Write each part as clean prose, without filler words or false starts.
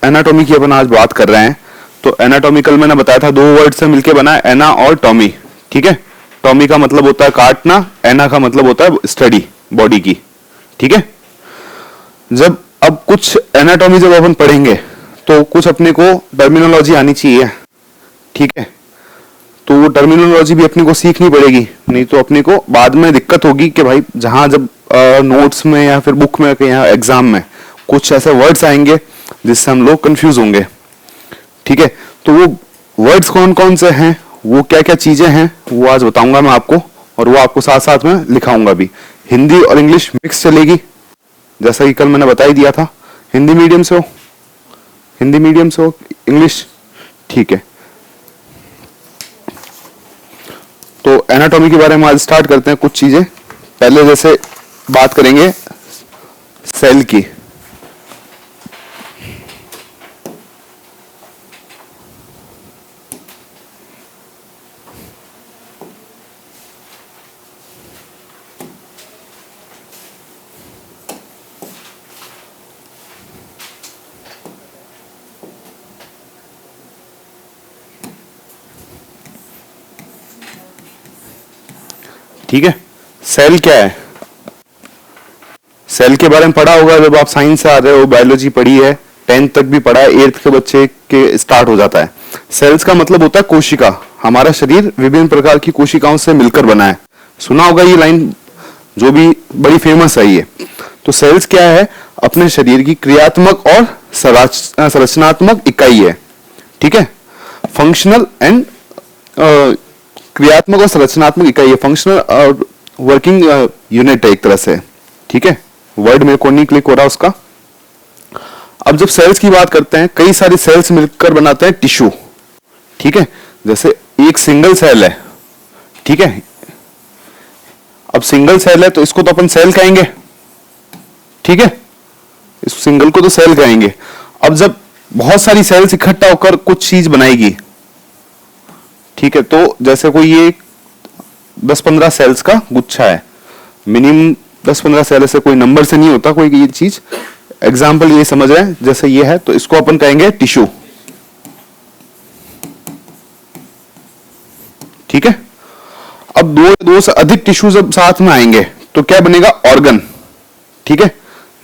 Anatomy की अपन आज बात कर रहे हैं। तो एनाटॉमिकल मैंने बताया था, दो वर्ड से मिलके बना है, एना और टॉमी। ठीक है, टॉमी का मतलब होता है काटना, एना का मतलब होता है स्टडी बॉडी की। ठीक है, जब अब कुछ एनाटॉमी जब अपन पढ़ेंगे तो कुछ अपने को टर्मिनोलॉजी आनी चाहिए। ठीक है, तो वो टर्मिनोलॉजी भी अपने को सीखनी पड़ेगी, नहीं तो अपने को बाद में दिक्कत होगी कि भाई जहां जब नोट्स में या फिर बुक में या एग्जाम में कुछ ऐसे वर्ड्स आएंगे जिससे हम लोग कंफ्यूज होंगे। ठीक है, तो वो वर्ड्स कौन कौन से हैं, वो क्या क्या चीजें हैं, वो आज बताऊंगा मैं आपको, और वो आपको साथ साथ में लिखाऊंगा भी। हिंदी और इंग्लिश मिक्स चलेगी, जैसा कि कल मैंने बता ही दिया था। हिंदी मीडियम से हो, हिंदी मीडियम से हो, इंग्लिश, ठीक है। तो एनाटॉमी के बारे में आज स्टार्ट करते हैं। कुछ चीजें पहले जैसे बात करेंगे सेल की। ठीक है, सेल क्या है? सेल के बारे में पढ़ा होगा जब आप साइंस से आ रहे हो, बायोलॉजी पढ़ी है, 10th तक भी पढ़ा है, 8th के बच्चे के स्टार्ट हो जाता है। सेल्स का मतलब होता है कोशिका। हमारा शरीर विभिन्न प्रकार की कोशिकाओं से मिलकर बना है। सुना होगा ये लाइन, जो भी बड़ी फेमस है ये। तो सेल्स क्या है? अपने शरीर की क्रियात्मक और संरचनात्मक इकाई है। ठीक है, फंक्शनल एंड क्रियात्मक और संरचनात्मक इकाई है, फंक्शनल और वर्किंग यूनिट है एक तरह से। ठीक है, वर्ड मेरे को नहीं क्लिक हो रहा उसका। अब जब सेल्स की बात करते हैं, कई सारी सेल्स मिलकर बनाते हैं टिश्यू। ठीक है, जैसे एक सिंगल सेल है। ठीक है, अब सिंगल सेल है तो इसको तो अपन सेल कहेंगे। ठीक है, इस सिंगल को तो सेल कहेंगे। अब जब बहुत सारी सेल्स इकट्ठा होकर कुछ चीज बनाएगी, ठीक है, तो जैसे कोई ये 10-15 सेल्स का गुच्छा है, मिनिमम 10-15 सेल से, कोई नंबर से नहीं होता कोई ये चीज। एग्जाम्पल ये समझ रहे हैं, जैसे ये है तो इसको अपन कहेंगे टिश्यू। ठीक है, अब दो से अधिक टिश्यू जब साथ में आएंगे तो क्या बनेगा? ऑर्गन। ठीक है,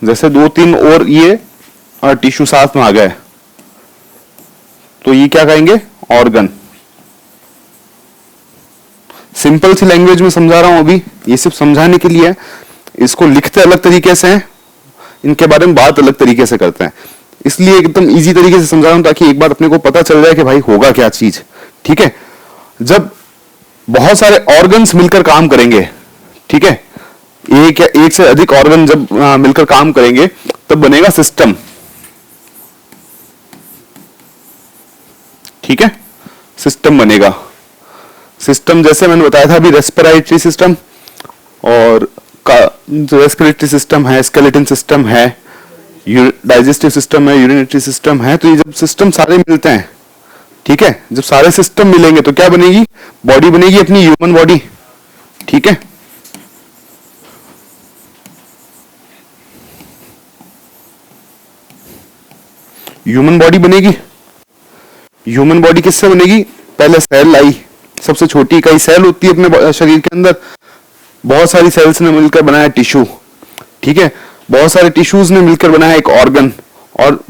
जैसे 2-3 और ये टिश्यू साथ में आ गए तो ये क्या कहेंगे? ऑर्गन। सिंपल सी लैंग्वेज में समझा रहा हूं अभी, ये सिर्फ समझाने के लिए है। इसको लिखते अलग तरीके से हैं, इनके बारे में बात अलग तरीके से करते हैं, इसलिए एकदम इजी तरीके से समझा रहा हूं ताकि एक बार अपने को पता चल जाए कि भाई होगा क्या चीज। ठीक है, जब बहुत सारे ऑर्गन्स मिलकर काम करेंगे, ठीक है, एक या एक से अधिक ऑर्गन जब मिलकर काम करेंगे तब बनेगा सिस्टम। ठीक है, सिस्टम बनेगा। सिस्टम जैसे मैंने बताया था अभी, रेस्पिरेटरी सिस्टम और रेस्पिरेटरी सिस्टम है, स्केलेटन सिस्टम है, डाइजेस्टिव सिस्टम है, यूरिनेटरी सिस्टम है। तो ये जब सिस्टम सारे मिलते हैं, ठीक है, जब सारे सिस्टम मिलेंगे तो क्या बनेगी? बॉडी बनेगी, अपनी ह्यूमन बॉडी। ठीक है, ह्यूमन बॉडी बनेगी। ह्यूमन बॉडी किससे बनेगी? पहले सेल आई, सबसे छोटी इकाई सेल होती है अपने शरीर के अंदर। बहुत सारी सेल्स ने मिलकर बनाया टिश्यू। ठीक है, बहुत सारे टिश्यूज ने मिलकर बनाया एक ऑर्गन, और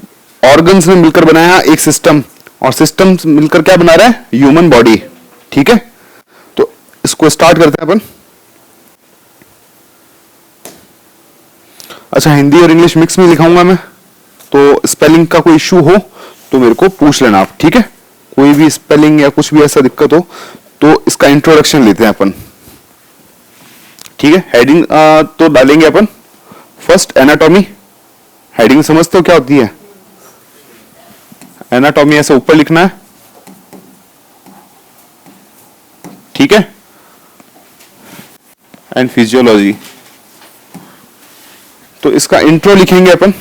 ऑर्गन्स ने मिलकर बनाया एक सिस्टम, और सिस्टम मिलकर क्या बना रहा है? Human body. ठीक है, तो इसको स्टार्ट करते हैं अपन। अच्छा, हिंदी और इंग्लिश मिक्स में लिखाऊंगा मैं, तो स्पेलिंग का कोई इश्यू हो तो मेरे को पूछ लेना आप। ठीक है, कोई भी स्पेलिंग या कुछ भी ऐसा दिक्कत हो तो इसका इंट्रोडक्शन लेते हैं अपन। ठीक है, हेडिंग तो डालेंगे अपन। First anatomy. हेडिंग समझते हो क्या होती है? एनाटॉमी ऐसे ऊपर लिखना है। ठीक है, एंड फिजियोलॉजी। तो इसका इंट्रो लिखेंगे अपन।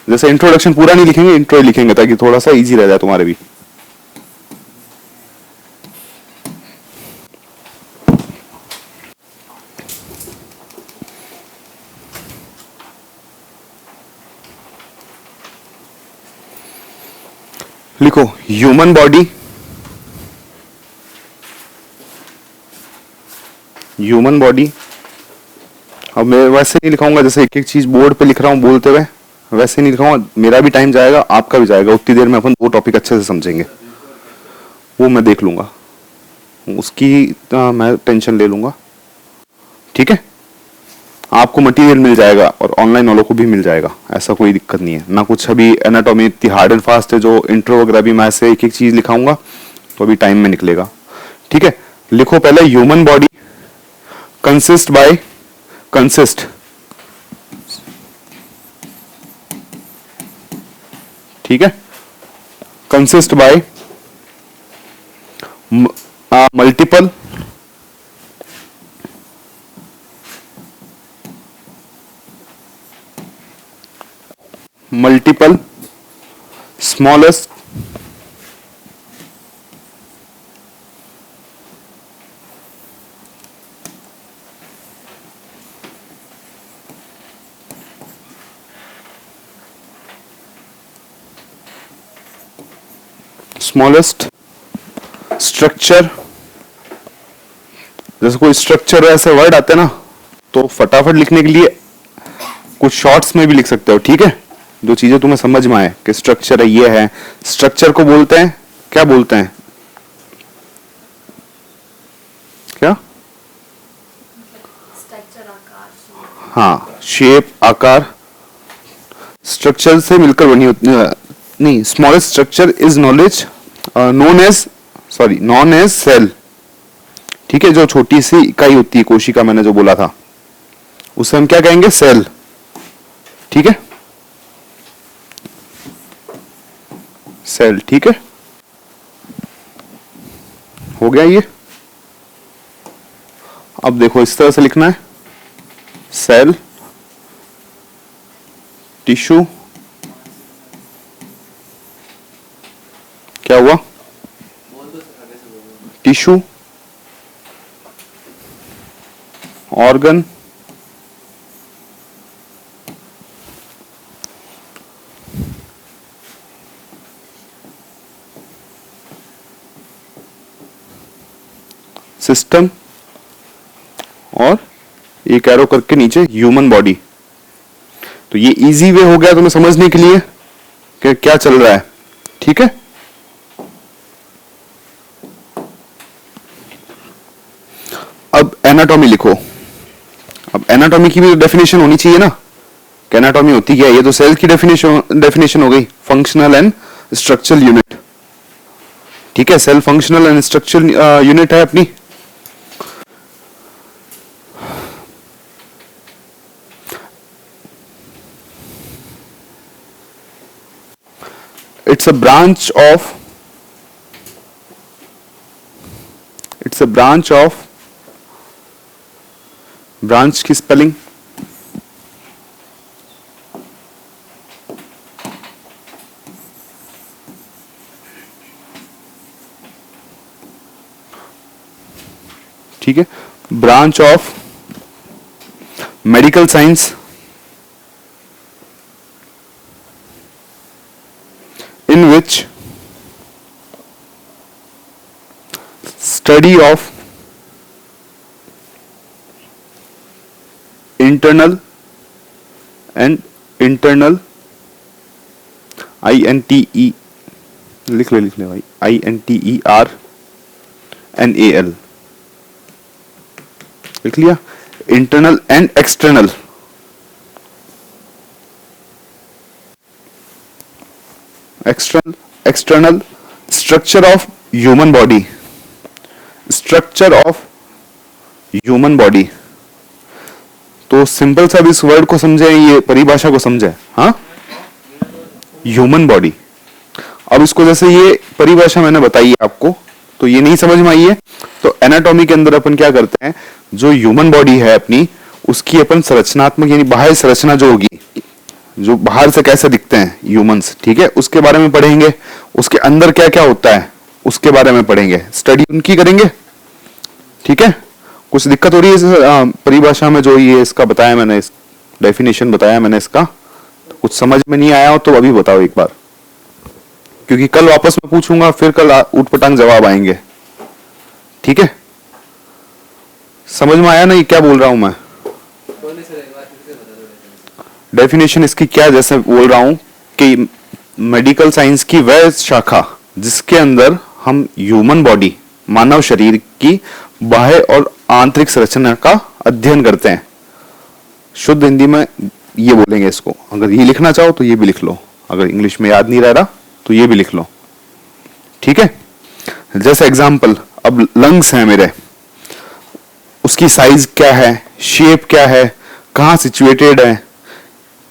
जैसे इंट्रोडक्शन पूरा नहीं लिखेंगे, इंट्रो लिखेंगे ताकि थोड़ा सा इजी रह जाए तुम्हारे भी। लिखो ह्यूमन बॉडी, ह्यूमन बॉडी। अब मैं वैसे नहीं लिखाऊंगा जैसे एक एक चीज बोर्ड पे लिख रहा हूं बोलते हुए, वैसे नहीं लिखाऊंगा, मेरा भी टाइम जाएगा आपका भी जाएगा, उतनी देर में अपन वो टॉपिक अच्छे से समझेंगे, वो मैं देख लूंगा, उसकी मैं टेंशन ले लूंगा, ठीक है। आपको मटेरियल मिल जाएगा और ऑनलाइन वालों को भी मिल जाएगा, ऐसा कोई दिक्कत नहीं है ना कुछ। अभी एनाटॉमी इतनी हार्ड एंड फास्ट है, जो इंट्रो वगैरह भी मैं ऐसे एक एक चीज लिखाऊंगा तो अभी टाइम में निकलेगा, ठीक है। लिखो पहले human body consist by, consist, ठीक है, consist by multiple multiple smallest smallest structure. जैसे कोई स्ट्रक्चर ऐसे वर्ड आते हैं ना, तो फटाफट लिखने के लिए कुछ शॉर्ट्स में भी लिख सकते हो, ठीक है। जो चीजें तुम्हें समझ में आए कि स्ट्रक्चर है, ये है, स्ट्रक्चर को बोलते हैं, क्या बोलते हैं, क्या, हाँ, शेप, आकार, स्ट्रक्चर से मिलकर बनी होती नहीं। Smallest structure is knowledge known as, sorry, known as cell, ठीक है। जो छोटी सी इकाई होती है कोशिका, मैंने जो बोला था, उसे हम क्या कहेंगे, सेल, ठीक है, सेल, ठीक है। हो गया ये। अब देखो इस तरह से लिखना है, सेल, टिश्यू, क्या हुआ, टिश्यू, ऑर्गन, सिस्टम, और एक एरो करके नीचे ह्यूमन बॉडी। तो ये इजी वे हो गया तुम्हें समझने के लिए कि क्या चल रहा है, ठीक है। अब एनाटॉमी लिखो। अब एनाटॉमी की भी डेफिनेशन होनी चाहिए ना, कि एनाटॉमी होती क्या है। ये तो सेल की डेफिनेशन हो गई, फंक्शनल एंड स्ट्रक्चरल यूनिट, ठीक है। Cell functional and structural unit है अपनी। It's a branch of, branch की स्पेलिंग, ठीक है। Branch of medical science, in which study of internal INTE, लिख ले भाई, INTERNAL, लिख लिया। Internal and external, external structure of human body, structure of human body. तो सिंपल सा इस वर्ड को समझे, ये परिभाषा को समझे, हाँ, ह्यूमन बॉडी। अब इसको जैसे ये परिभाषा मैंने बताई है आपको, तो ये नहीं समझ में आई है, तो एनाटॉमी के अंदर अपन क्या करते हैं, जो ह्यूमन बॉडी है अपनी, उसकी अपन संरचनात्मक यानी बाह्य संरचना जो होगी, जो बाहर से कैसे दिखते हैं ह्यूमंस, ठीक है, उसके बारे में पढ़ेंगे। उसके अंदर क्या क्या होता है उसके बारे में पढ़ेंगे, स्टडी उनकी करेंगे, ठीक है। कुछ दिक्कत हो रही है इस परिभाषा में, जो ये इसका बताया मैंने, इस डेफिनेशन बताया मैंने इसका, तो कुछ समझ में नहीं आया हो तो अभी बताओ एक बार, क्योंकि कल वापस मैं पूछूंगा, फिर कल ऊटपटांग जवाब आएंगे। ठीक है, समझ में आया नहीं क्या बोल रहा हूं मैं? डेफिनेशन इसकी क्या, जैसे बोल रहा हूं कि मेडिकल साइंस की वह शाखा जिसके अंदर हम ह्यूमन बॉडी, मानव शरीर की बाह्य और आंतरिक संरचना का अध्ययन करते हैं। शुद्ध हिंदी में ये बोलेंगे इसको। अगर ये लिखना चाहो तो ये भी लिख लो, अगर इंग्लिश में याद नहीं रह रहा तो ये भी लिख लो। ठीक है, जैसे एग्जांपल, अब लंग्स है मेरे, उसकी साइज क्या है, शेप क्या है, कहां सिचुएटेड है,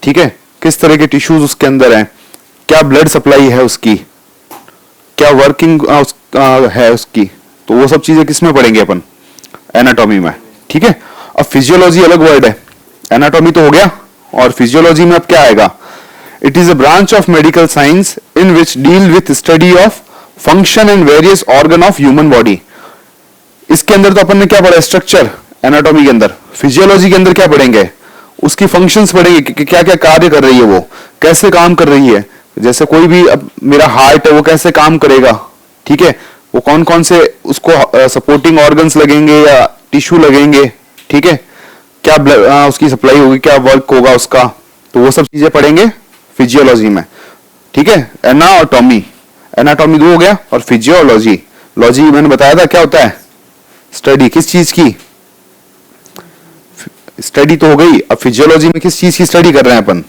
ठीक है, किस तरह के टिश्यूज उसके अंदर है, क्या ब्लड सप्लाई है उसकी, क्या वर्किंग है उसकी, तो वो सब चीजें किस में पढ़ेंगे अपन? एनाटॉमी में। ठीक है, अब फिजियोलॉजी अलग वर्ड है, एनाटॉमी तो हो गया, और फिजियोलॉजी में अब क्या आएगा? It is a branch of medical science in which deal with study of function and various organ of human body. इसके अंदर तो अपन ने क्या पढ़ा? स्ट्रक्चर, एनाटॉमी के अंदर। फिजियोलॉजी के अंदर क्या पढ़ेंगे? उसकी फंक्शंस पढ़ेंगे कि क्या क्या कार्य कर रही है, वो कैसे काम कर रही है। जैसे कोई भी, अब मेरा हार्ट है वो कैसे काम करेगा, ठीक है, वो कौन कौन से उसको सपोर्टिंग ऑर्गन्स लगेंगे या टिश्यू लगेंगे, ठीक है, क्या उसकी सप्लाई होगी, क्या वर्क होगा उसका, तो वो सब चीजें पढ़ेंगे फिजियोलॉजी में। ठीक है, एनाटॉमी, एनाटॉमी दो हो गया, और फिजियोलॉजी, लॉजी मैंने बताया था क्या होता है? स्टडी, किस चीज की? स्टडी तो हो गई। अब फिजियोलॉजी में किस चीज की स्टडी कर रहे हैं अपन?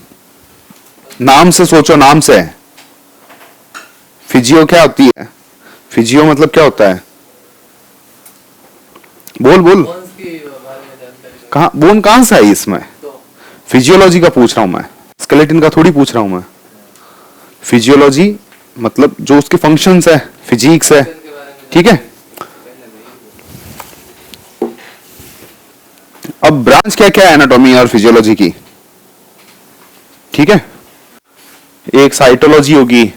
नाम से सोचो, नाम से। फिजियो क्या होती है? फिजियो मतलब क्या होता है? बोल बोल, कहा बोन कहां से आई इसमें? फिजियोलॉजी का पूछ रहा हूं मैं, स्केलेटन का थोड़ी पूछ रहा हूं मैं। फिजियोलॉजी मतलब जो उसके फंक्शंस है, फिजिक्स है। ठीक है, अब ब्रांच क्या क्या है एनाटॉमी और फिजियोलॉजी की? ठीक है, एक साइटोलॉजी होगी,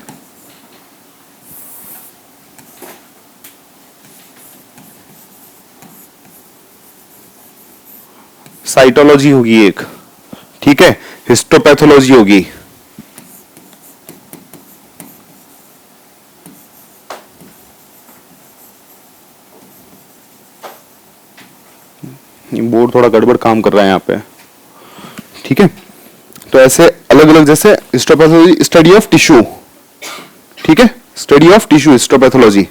साइटोलॉजी होगी एक, ठीक है, हिस्टोपैथोलॉजी होगी, बोर्ड थोड़ा गड़बड़ काम कर रहा है यहाँ पे। ठीक है, तो ऐसे अलग अलग, जैसे हिस्टोपैथोलॉजी स्टडी ऑफ टिश्यू, ठीक है, स्टडी ऑफ टिश्यू हिस्टोपैथोलॉजी।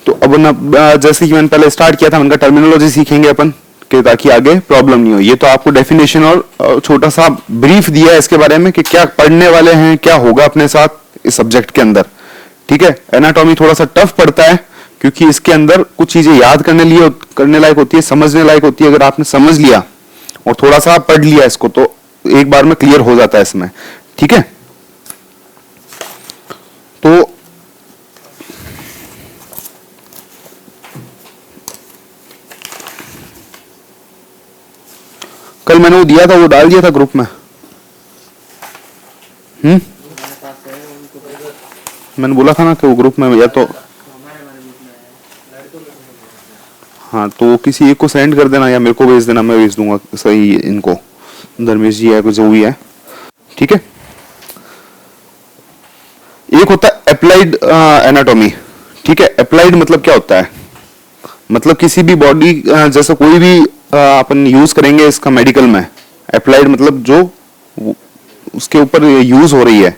तो अब ना, जैसे कि मैंने पहले स्टार्ट किया था, उनका टर्मिनोलॉजी सीखेंगे अपन कि ताकि आगे प्रॉब्लम नहीं हो। ये तो आपको डेफिनेशन और छोटा सा ब्रीफ दिया है इसके बारे में कि क्या पढ़ने वाले हैं, क्या होगा अपने साथ इस सब्जेक्ट के अंदर। ठीक है, एनाटॉमी थोड़ा सा टफ पड़ता है क्योंकि इसके अंदर कुछ चीजें याद करने लायक होती है, समझने लायक होती है। अगर आपने समझ लिया और थोड़ा सा पढ़ लिया इसको तो एक बार में क्लियर हो जाता है इसमें। ठीक है, तो कल मैंने वो दिया था, वो डाल दिया था ग्रुप में। मैंने बोला था ना कि वो ग्रुप में, या तो हाँ, तो किसी एक को सेंड कर देना या मेरे को भेज देना, मैं भेज दूंगा सही इनको, धर्मेश जी है कुछ जो भी है। ठीक है, एक होता है अप्लाइड एनाटॉमी। ठीक है, अप्लाइड मतलब क्या होता है? मतलब किसी भी बॉडी, जैसे कोई भी अपन यूज करेंगे इसका मेडिकल में, अप्लाइड मतलब जो उसके ऊपर यूज हो रही है,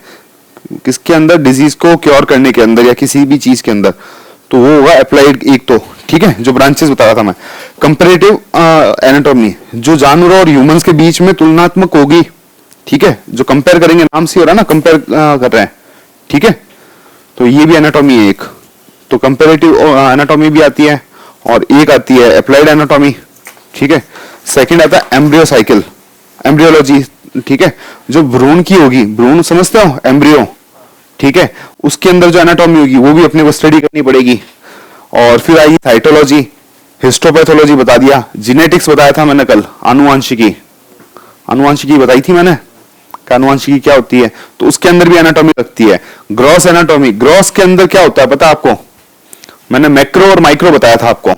किसके अंदर, डिजीज को क्योर करने के अंदर या किसी भी चीज के अंदर, तो वो होगा अप्लाइड एक तो। ठीक है, जो ब्रांचेस बता रहा था मैं। कंपैरेटिव एनाटॉमी जो जानवरों और ह्यूमंस के बीच में तुलनात्मक होगी। ठीक है, जो कंपेयर करेंगे, नाम से हो रहा है ना, कंपेयर कर रहे हैं। ठीक है, तो ये भी एनाटॉमी है एक। तो कंपैरेटिव एनाटॉमी भी आती है और एक आती है अप्लाइड एनाटॉमी। ठीक है, सेकंड आता है एम्ब्रियो साइकिल, एम्ब्रियोलॉजी। ठीक है, जो भ्रूण की होगी, भ्रूण समझते हो, एम्ब्रियो, ठीक है, उसके अंदर जो एनाटॉमी होगी वो भी अपने को स्टडी करनी पड़ेगी। और फिर आई साइटोलॉजी, हिस्टोपैथोलॉजी बता दिया, जीनेटिक्स बताया था मैंने कल, आनुवंशिकी, आनुवंशिकी बताई थी मैंने कि आनुवंशिकी क्या होती है, तो उसके अंदर भी एनाटॉमी लगती है। ग्रॉस एनाटॉमी, ग्रॉस के अंदर क्या होता है पता है आपको? मैंने मैक्रो और माइक्रो बताया था आपको।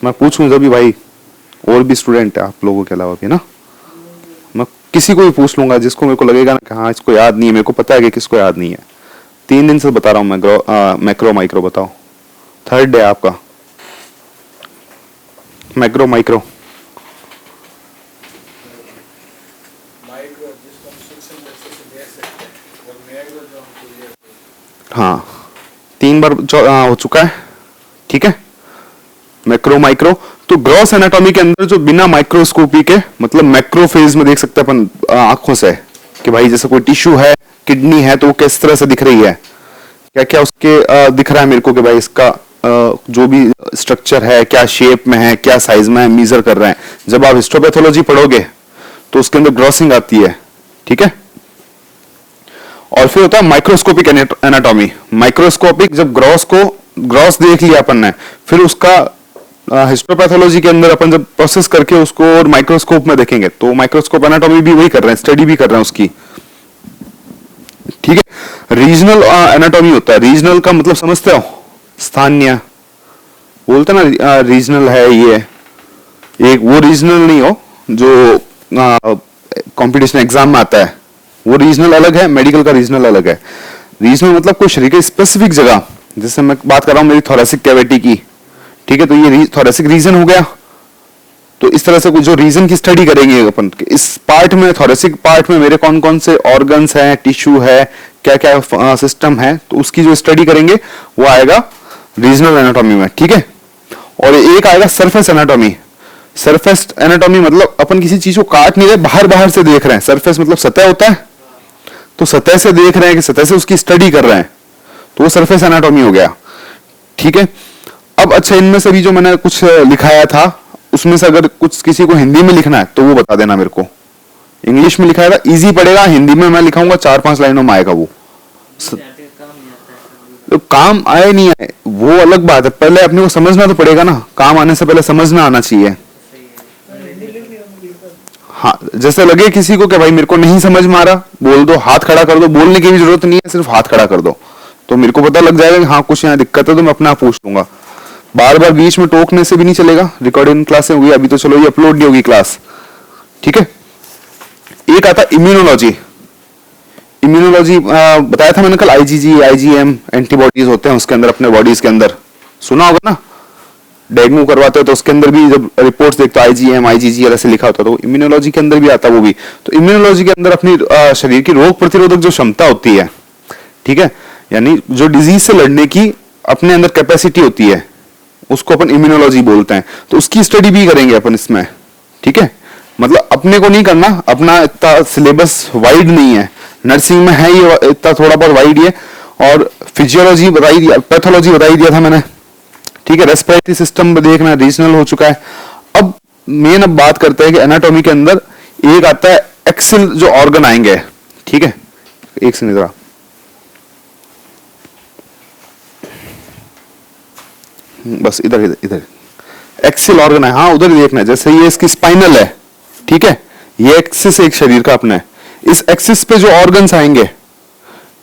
मैं पूछूं जब भी भाई, और भी स्टूडेंट है आप लोगों के अलावा भी ना, मैं किसी को भी पूछ लूंगा जिसको मेरे को लगेगा ना कि हाँ इसको याद नहीं है, मेरे को पता है कि किसको याद नहीं है। 3 दिन से बता रहा हूँ मैं मैक्रो माइक्रो। बताओ, थर्ड डे आपका मैक्रो माइक्रो। हाँ 3 बार हो चुका है, ठीक है। मैक्रो माइक्रो, तो ग्रॉस एनाटॉमी के अंदर जो बिना माइक्रोस्कोपी के, मतलब मैक्रो फेज में देख सकते हैं अपन आंखों से कि भाई जैसे कोई टिश्यू है, किडनी है, तो वो किस तरह से दिख रही है, क्या क्या उसके दिख रहा है मेरे को कि भाई इसका जो भी स्ट्रक्चर है, क्या शेप में है, क्या साइज में है, मीजर कर रहे हैं। जब आप हिस्टोपैथोलॉजी पढ़ोगे तो उसके अंदर ग्रॉसिंग आती है, ठीक है। और फिर होता है माइक्रोस्कोपिक एनाटॉमी। माइक्रोस्कोपिक, जब ग्रॉस देख लिया अपन ने, फिर उसका हिस्टोपैथोलॉजी के अंदर अपन जब प्रोसेस करके उसको और माइक्रोस्कोप में देखेंगे तो माइक्रोस्कोप एनाटॉमी भी वही कर रहे हैं, स्टडी भी कर रहे हैं उसकी, ठीक है। रीजनल एनाटॉमी होता है। रीजनल का मतलब समझते हो, स्थानीय बोलते ना, रीजनल है ये, एक वो रीजनल नहीं हो जो कंपटीशन एग्जाम में आता है, वो रीजनल अलग है, मेडिकल का रीजनल अलग है। रीजनल मतलब कोई शरीर की स्पेसिफिक जगह, जैसे मैं बात कर रहा हूं मेरी थोरेसिक कैविटी की, ठीक है, तो ये थोरेसिक रीजन हो गया। तो इस तरह से कुछ जो रीजन की स्टडी करेंगे अपन, इस पार्ट में, थोरेसिक पार्ट में मेरे कौन कौन से ऑर्गन्स हैं, टिश्यू है, क्या क्या सिस्टम है, तो उसकी जो स्टडी करेंगे वो आएगा रीजनल एनाटॉमी में, ठीक है। और एक आएगा सरफेस एनाटॉमी। सरफेस एनाटॉमी मतलब अपन किसी चीज को काट नहीं रहे, बाहर बाहर से देख रहे हैं। सरफेस मतलब सतह होता है, तो सतह से देख रहे हैं कि सतह से उसकी स्टडी कर रहे हैं, तो वो सरफेस एनाटॉमी हो गया, ठीक है। अब अच्छा, इनमें से भी जो मैंने कुछ लिखाया था उसमें से अगर कुछ किसी को हिंदी में लिखना है तो वो बता देना मेरे को। इंग्लिश में लिखाया था, इजी पड़ेगा, हिंदी में मैं लिखाऊंगा, 4-5 लाइनों में आएगा वो। तो काम आए नहीं आए वो अलग बात है, पहले अपने को समझना तो पड़ेगा ना, काम आने से पहले समझना आना चाहिए। हाँ, जैसे लगे किसी को कि भाई मेरे को नहीं समझ में आ रहा, बोल दो, हाथ खड़ा कर दो, बोलने की भी जरूरत नहीं है, सिर्फ हाथ खड़ा कर दो तो मेरे को पता लग जाएगा कि हाँ कुछ यहाँ दिक्कत है, तो मैं अपना आप पूछ लूंगा। बार बार बीच में टोकने से भी नहीं चलेगा। रिकॉर्डिंग क्लासें हुई, अभी तो चलो ये अपलोड नहीं होगी क्लास, ठीक है। एक आता इम्यूनोलॉजी। इम्यूनोलॉजी बताया था मैंने कल, आईजीजी, आईजीएम एंटीबॉडीज होते हैं उसके अंदर, अपने बॉडीज के अंदर सुना होगा ना। डेगमू करवाते हो तो उसके अंदर भी जब रिपोर्ट्स देखते हो आईजीएम, आईजीजी ऐसे लिखा होता है, तो इम्यूनोलॉजी के अंदर भी आता है वो भी। तो इम्यूनोलॉजी के अंदर अपनी शरीर की रोग प्रतिरोधक जो क्षमता होती है, ठीक है, यानी जो डिजीज से लड़ने की अपने अंदर कैपेसिटी होती है, उसको अपन इम्यूनोलॉजी बोलते हैं। तो उसकी स्टडी भी करेंगे अपन इसमें, ठीक है। मतलब अपने को नहीं करना, अपना इतना सिलेबस वाइड नहीं है, नर्सिंग में है ये इतना थोड़ा बहुत वाइड है। और फिजियोलॉजी बताई दिया, पैथोलॉजी बताई दिया था मैंने, ठीक है। रेस्पिरेटरी सिस्टम देखना रीजनल हो चुका है। अब मेन अब बात करते हैं कि एनाटॉमी के अंदर एक आता है एक्सिल जो ऑर्गन आएंगे, ठीक है। एक से जरा बस इधर इधर इधर एक्सिल ऑर्गन है, हाँ उधर देखना है। जैसे ये इसकी स्पाइनल है, ठीक है, ये एक्सिस एक शरीर का अपना है, इस एक्सिस पे जो ऑर्गन्स आएंगे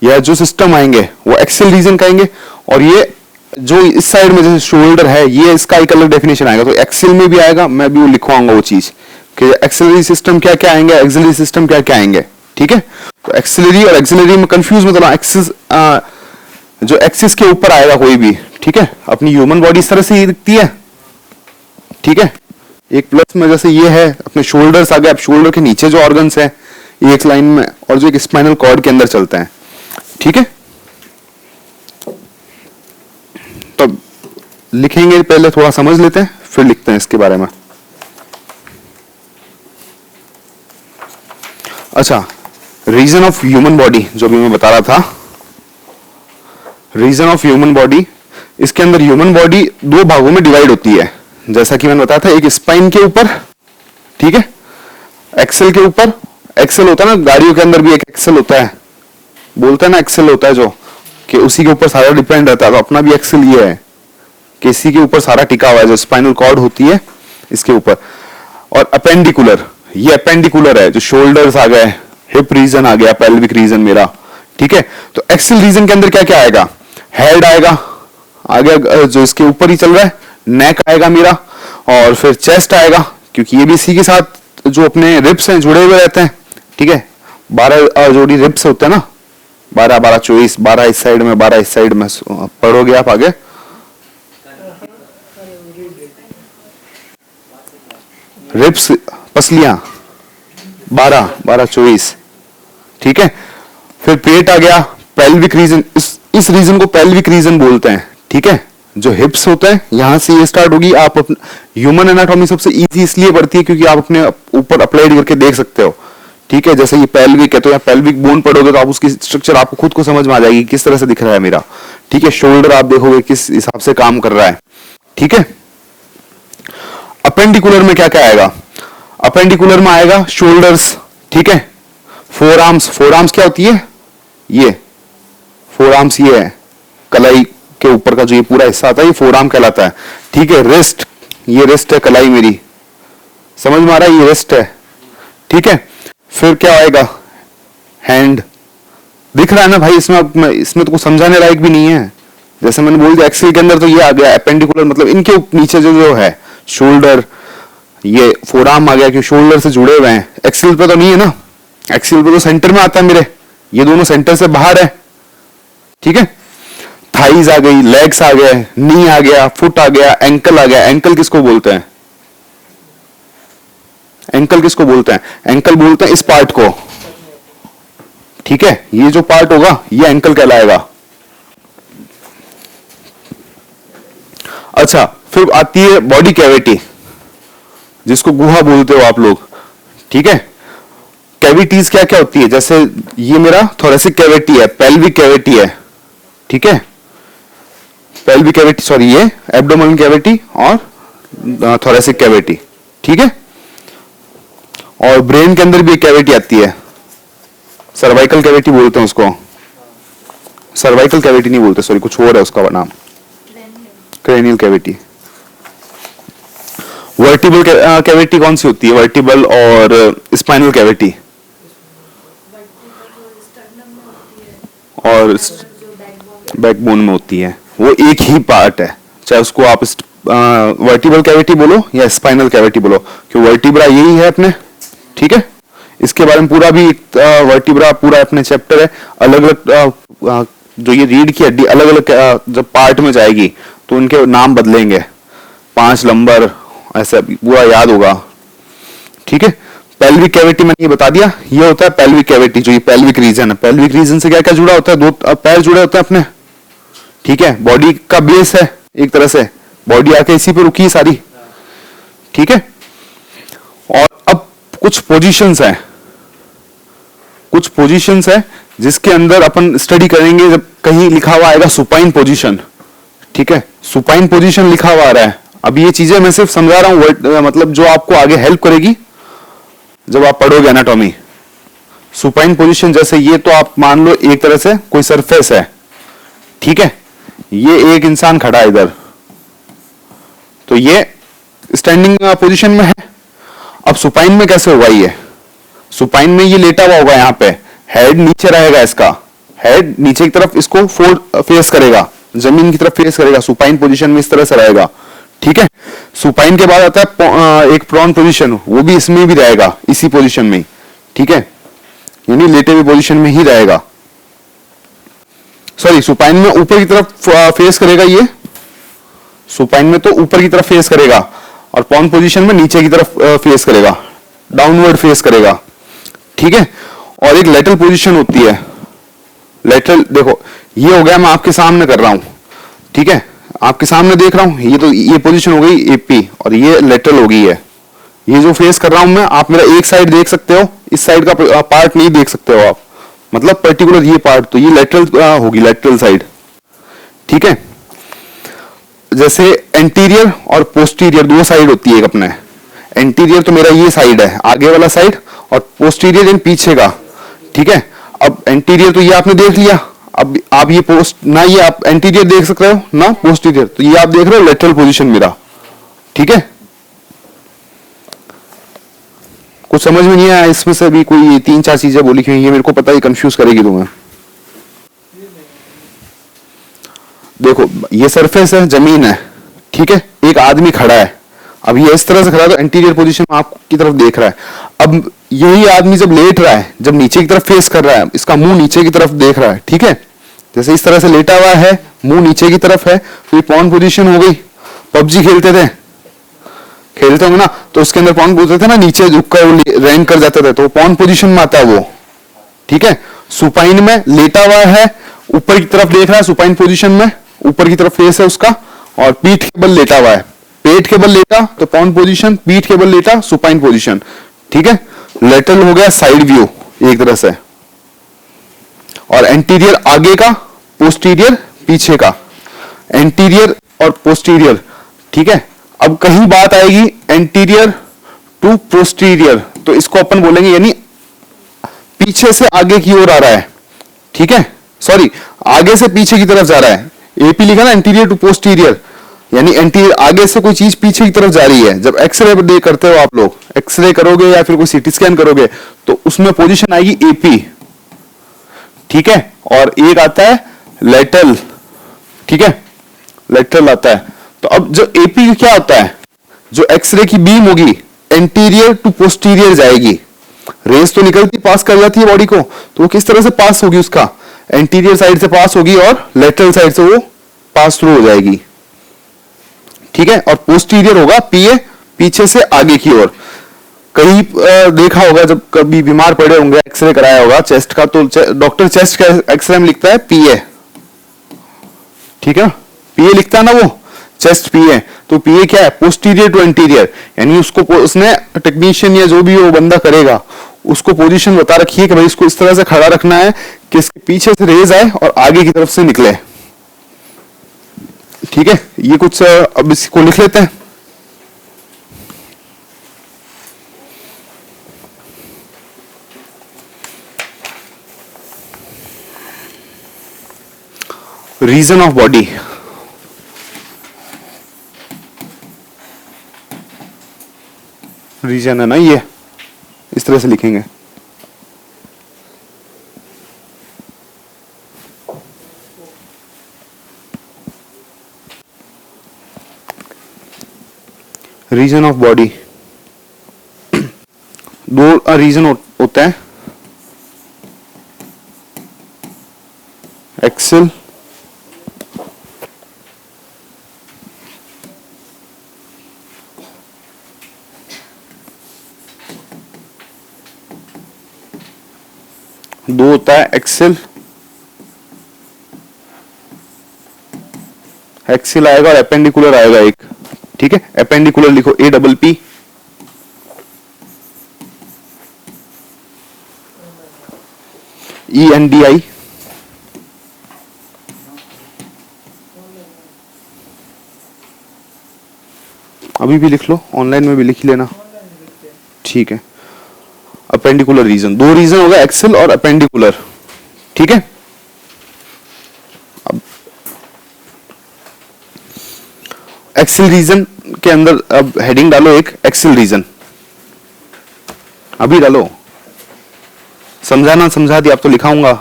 या जो सिस्टम आएंगे वो एक्सिल रीजन कहेंगे। और ये जो इस साइड में जैसे शोल्डर है, ये इसका एक अलग डेफिनेशन आएगा, तो एक्सिल में भी आएगा, मैं भी वो लिखवाऊंगा वो चीज कि एक्सिलरी सिस्टम क्या क्या आएंगे, एक्सिलरी सिस्टम क्या क्या आएंगे, ठीक है। तो एक्सिलरी और एक्सिलरी में कंफ्यूज मत होना। एक्सिस जो एक्सिस के ऊपर आएगा कोई भी, ठीक है। अपनी ह्यूमन बॉडी इस तरह से ही दिखती है, ठीक है। एक प्लस में जैसे ये है, अपने शोल्डर्स आ गए, अब शोल्डर के नीचे जो ऑर्गन्स है ये एक लाइन में, और जो एक स्पाइनल कॉर्ड के अंदर चलते हैं, ठीक है। तो लिखेंगे पहले थोड़ा समझ लेते हैं, फिर लिखते हैं इसके बारे में। अच्छा, रीजन ऑफ ह्यूमन बॉडी जो भी मैं बता रहा था, रीजन ऑफ ह्यूमन बॉडी, इसके अंदर ह्यूमन बॉडी 2 भागों में डिवाइड होती है, जैसा कि मैंने बताया था। एक स्पाइन के ऊपर, ठीक है, एक्सेल के ऊपर। एक्सेल होता है ना, गाड़ियों के अंदर भी एक एक्सेल होता है, बोलते हैं ना एक्सेल होता है जो, कि उसी के ऊपर सारा डिपेंड रहता है। तो अपना भी एक्सेल ये है कि इसी के ऊपर सारा टिका हुआ है, जो स्पाइनल कॉर्ड होती है इसके ऊपर। और अपेंडिकुलर, ये अपेंडिकुलर है, जो शोल्डर्स आ गए, हिप रीजन आ गया, पेल्विक रीजन मेरा, ठीक है। तो एक्सेल रीजन के अंदर क्या क्या आएगा, हेड आएगा, आगे जो इसके ऊपर ही चल रहा है, नेक आएगा मेरा, और फिर चेस्ट आएगा, क्योंकि ये भी इसी के साथ जो अपने रिब्स हैं जुड़े हुए रहते हैं, ठीक है, 12 जोड़ी रिब्स होते हैं ना, 12 12 24, 12 इस साइड में 12 इस साइड में। पढ़ोगे आप आगे। रिब्स पसलियां 12 12 24, ठीक है। फिर पेट आ गया, पेल्विक रीजन, इस रीजन को पेल्विक रीजन बोलते हैं, ठीक है। जो हिप्स होते हैं यहां से ये स्टार्ट होगी। आप ह्यूमन एनाटॉमी सबसे इजी इसलिए पढ़ती है क्योंकि आप अपने ऊपर अप्लाइड करके देख सकते हो, ठीक है। जैसे ये पेल्विक है तो यहाँ पेल्विक बोन पढ़ोगे तो आप उसकी स्ट्रक्चर आपको खुद को समझ में आ जाएगी किस तरह से दिख रहा है मेरा, ठीक है। शोल्डर आप देखोगे किस हिसाब से काम कर रहा है, ठीक है। अपेंडिकुलर में क्या क्या आएगा? अपेंडिकुलर में आएगा शोल्डर्स, ठीक है। फोर आर्म्स, फोर आर्म्स क्या होती है? ये फोर आर्म्स ये है, कलाई के ऊपर का जो ये पूरा हिस्सा आता है ये फोर आर्म कहलाता है, ठीक है। रिस्ट, ये रिस्ट है कलाई मेरी, समझ में आ रहा है, ये रिस्ट है, ठीक है। फिर क्या आएगा? हैंड, दिख रहा है ना भाई, इसमें तो कुछ समझाने लायक भी नहीं है। जैसे मैंने बोल दिया एक्सेल के अंदर तो ये आ गया अपेंडिकुलर, मतलब इनके नीचे जो है शोल्डर, ये फोर आर्म आ गया कि शोल्डर से जुड़े हुए हैं। एक्सेल पे तो नहीं है ना, एक्सेल पे तो सेंटर में आता है मेरे, ये दोनों सेंटर से बाहर है, ठीक है। थाइज आ गई, लेग्स आ गए, नी आ गया, फुट आ गया, एंकल आ गया। एंकल किसको बोलते हैं? एंकल किसको बोलते हैं? एंकल बोलते हैं इस पार्ट को, ठीक है। ये जो पार्ट होगा ये एंकल कहलाएगा। अच्छा, फिर आती है बॉडी कैविटी, जिसको गुहा बोलते हो आप लोग, ठीक है। कैविटीज क्या क्या होती है? जैसे ये मेरा थोरेसिक कैविटी है, पेल्विक कैविटी है, ठीक है। पेल्विक कैविटी, सॉरी, ये एब्डोमिनल कैविटी और थोरेसिक कैविटी, ठीक है। और ब्रेन के अंदर भी एक कैविटी आती है, सर्वाइकल कैविटी बोलते हैं उसको। सर्वाइकल कैविटी नहीं बोलते, सॉरी, कुछ और है उसका नाम, क्रेनियल कैविटी। वर्टिबल कैविटी कौन सी होती है? वर्टिबल और स्पाइनल कैविटी, और बैकबोन में होती है, वो एक ही पार्ट है, चाहे उसको आप वर्टिबल कैविटी बोलो या स्पाइनल कैविटी बोलो, क्यों वर्टिब्रा यही है अपने, ठीक है। इसके बारे में पूरा भी वर्टिब्रा पूरा अपने चैप्टर है, अलग अलग जो ये रीढ़ की हड्डी अलग अलग जब पार्ट में जाएगी तो उनके नाम बदलेंगे, 5 नंबर ऐसा पूरा याद होगा, ठीक है। पेल्विक कैविटी मैंने ये बता दिया, ये होता है पेल्विक कैविटी, जो ये पेल्विक रीजन है। पेल्विक रीजन से क्या क्या जुड़ा होता है? 2 पैर जुड़े होते हैं अपने, ठीक है। बॉडी का बेस है एक तरह से, बॉडी आके इसी पे रुकी है सारी, ठीक है। और अब कुछ पोजीशंस हैं, कुछ पोजीशंस है जिसके अंदर अपन स्टडी करेंगे। जब कहीं लिखा हुआ आएगा सुपाइन पोजीशन, ठीक है, सुपाइन पोजीशन लिखा हुआ आ रहा है। अब ये चीजें मैं सिर्फ समझा रहा हूं, मतलब जो आपको आगे हेल्प करेगी जब आप पढ़ोगे एनाटॉमी। सुपाइन पोजीशन, जैसे ये तो आप मान लो एक तरह से कोई सरफेस है, ठीक है। ये एक इंसान खड़ा है इधर, तो ये स्टैंडिंग पोजीशन में है। अब सुपाइन में कैसे होगा? ये सुपाइन में ये लेटा हुआ होगा, यहाँ पे हेड नीचे रहेगा, इसका हेड नीचे की तरफ इसको फेस करेगा, जमीन की तरफ फेस करेगा, सुपाइन पोजीशन में इस तरह से रहेगा, ठीक है। सुपाइन के बाद आता है एक प्रॉन पोजीशन, वो भी इसमें भी रहेगा, इसी पोजीशन में, ठीक है, यानी लेटे हुए पोजीशन में ही रहेगा। सॉरी, सुपाइन में ऊपर की तरफ फेस करेगा, ये सुपाइन में तो ऊपर की तरफ फेस करेगा, और प्रॉन पोजीशन में नीचे की तरफ फेस करेगा, डाउनवर्ड फेस करेगा, ठीक है। और एक लेटरल पोजीशन होती है, लेटरल, देखो ये हो गया, मैं आपके सामने कर रहा हूं, ठीक है, आपके सामने देख रहा हूं, ये तो ये पोजीशन हो गई एपी, और ये लेटरल हो गई है। ये जो फेस कर रहा हूं मैं, आप मेरा एक साइड देख सकते हो, इस साइड का पार्ट नहीं देख सकते हो आप, मतलब पर्टिकुलर ये पार्ट, तो ये लेटरल होगी, लेटरल साइड, ठीक है। जैसे एंटीरियर और पोस्टीरियर 2 साइड होती है एक अपने। एंटीरियर तो मेरा ये साइड है, आगे वाला साइड, और पोस्टीरियर इन पीछे का, ठीक है। अब एंटीरियर तो ये आपने देख लिया, अब आप ये पोस्ट ना, ये आप एंटीरियर देख सकते हो ना पोस्टीरियर, तो ये आप देख रहे हो लेटरल पोजीशन मेरा, ठीक है। कुछ समझ में नहीं आया इसमें से भी? कोई 3-4 चीजें बोली क्यों, ये मेरे को पता ही कंफ्यूज करेगी तुम्हें। देखो ये सरफेस है, जमीन है, ठीक है, एक आदमी खड़ा है, अब ये इस तरह से खड़ा है तो एंटीरियर पोजीशन में आपकी तरफ देख रहा है। अब यही आदमी जब लेट रहा है, जब नीचे की तरफ फेस कर रहा है, इसका मुंह नीचे की तरफ देख रहा है, ठीक है, जैसे इस तरह से लेटा हुआ है, मुंह नीचे की तरफ है, तो ये पॉन पोजीशन हो गई। पबजी खेलते होंगे ना, तो उसके अंदर पॉन बोलते थे ना, नीचे झुक कर रैंक कर जाते थे, तो पॉन पोजीशन में आता है वो, ठीक है। सुपाइन में लेटा हुआ है, ऊपर की तरफ देख रहा है, सुपाइन पोजीशन में ऊपर की तरफ फेस है उसका, और पीठ के बल लेटा हुआ है, पेट के बल लेटा तो पॉन पोजीशन, पीठ के बल लेटा सुपाइन पोजीशन, ठीक है। लेटरल हो गया साइड व्यू एक तरह से, और एंटीरियर आगे का, पोस्टीरियर पीछे का, एंटीरियर और पोस्टीरियर, ठीक है। अब कहीं बात आएगी एंटीरियर टू पोस्टीरियर, तो इसको अपन बोलेंगे यानी पीछे से आगे की ओर आ रहा है, ठीक है, सॉरी आगे से पीछे की तरफ जा रहा है। एपी लिखा ना, एंटीरियर टू पोस्टीरियर, यानी एंटीरियर आगे से कोई चीज पीछे की तरफ जा रही है। जब एक्सरे दे करते हो आप लोग, एक्सरे करोगे या फिर कोई सीटी स्कैन करोगे, तो उसमें पोजीशन आएगी एपी, ठीक है। और एक आता है लेटरल, ठीक है, लेटरल आता है। तो अब जो एपी क्या होता है, जो एक्सरे की बीम होगी एंटीरियर टू पोस्टीरियर जाएगी, रेस तो निकलती पास कर जाती है बॉडी को, तो वो किस तरह से पास होगी, उसका एंटीरियर साइड से पास होगी और लेटरल साइड से वो पास थ्रू हो जाएगी, ठीक है। और पोस्टीरियर होगा पीए, पीछे से आगे की ओर। कहीं देखा होगा जब कभी बीमार पड़े होंगे, एक्सरे कराया होगा चेस्ट का, तो डॉक्टर चेस्ट का एक्सरे में लिखता है पीए, ठीक है, पीए लिखता है ना वो, चेस्ट पीए। तो पीए क्या है, पोस्टीरियर टू एंटीरियर, यानी उसको उसने टेक्नीशियन या जो भी वो बंदा करेगा उसको पोजीशन बता रखी है कि भाई इसको इस तरह से खड़ा रखना है कि इसके पीछे से रेज आए और आगे की तरफ से निकले, ठीक है। ये कुछ अब इसको लिख लेते हैं। रीजन ऑफ बॉडी, रीजन है ना, ये इस तरह से लिखेंगे, रीजन ऑफ बॉडी। दो रीजन होता है, एक्सेल दो होता है, एक्सेल, एक्सेल आएगा और एपेंडिकुलर आएगा एक, ठीक है। एपेंडिकुलर लिखो A double P, E N D I, अभी भी लिख लो, ऑनलाइन में भी लिख लेना, ठीक है। अपेंडिकुलर रीजन, दो रीजन होगा, एक्सेल और अपेंडिकुलर, ठीक है। अब एक्सेल रीजन के अंदर अब हेडिंग डालो एक, एक्सेल रीजन, अभी डालो, समझाना समझा दिया, आप तो लिखाऊंगा।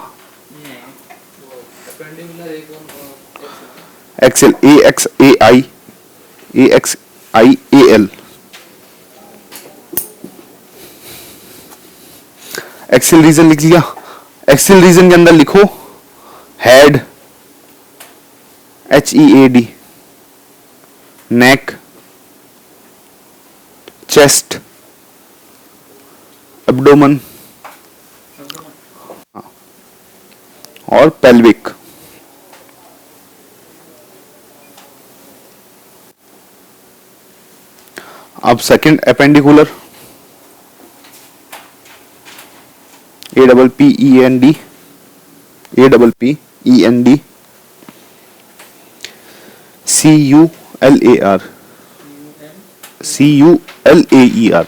Axial A X A I A L, axial region लिख लिया। एक्सेल रीजन के अंदर लिखो head, HEAD, neck, chest, abdomen और पेल्विक। अब second appendicular, A double P E N D, A double P E N D, C U L A R, C U L A E R,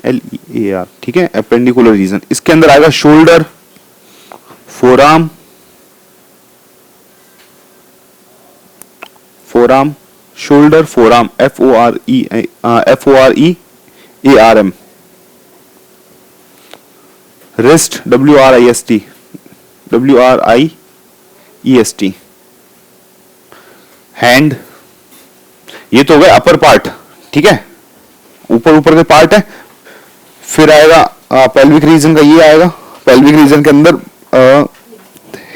L E A R, ठीक है। Appendicular reason, इसके अंदर आएगा shoulder, forum, forum, shoulder, forum, FOREARM, wrist, WRIST, hand, ये तो हो गया upper part, ठीक है। ऊपर ऊपर के पार्ट है। फिर आएगा पेल्विक रीजन का, ये आएगा पेल्विक रीजन के अंदर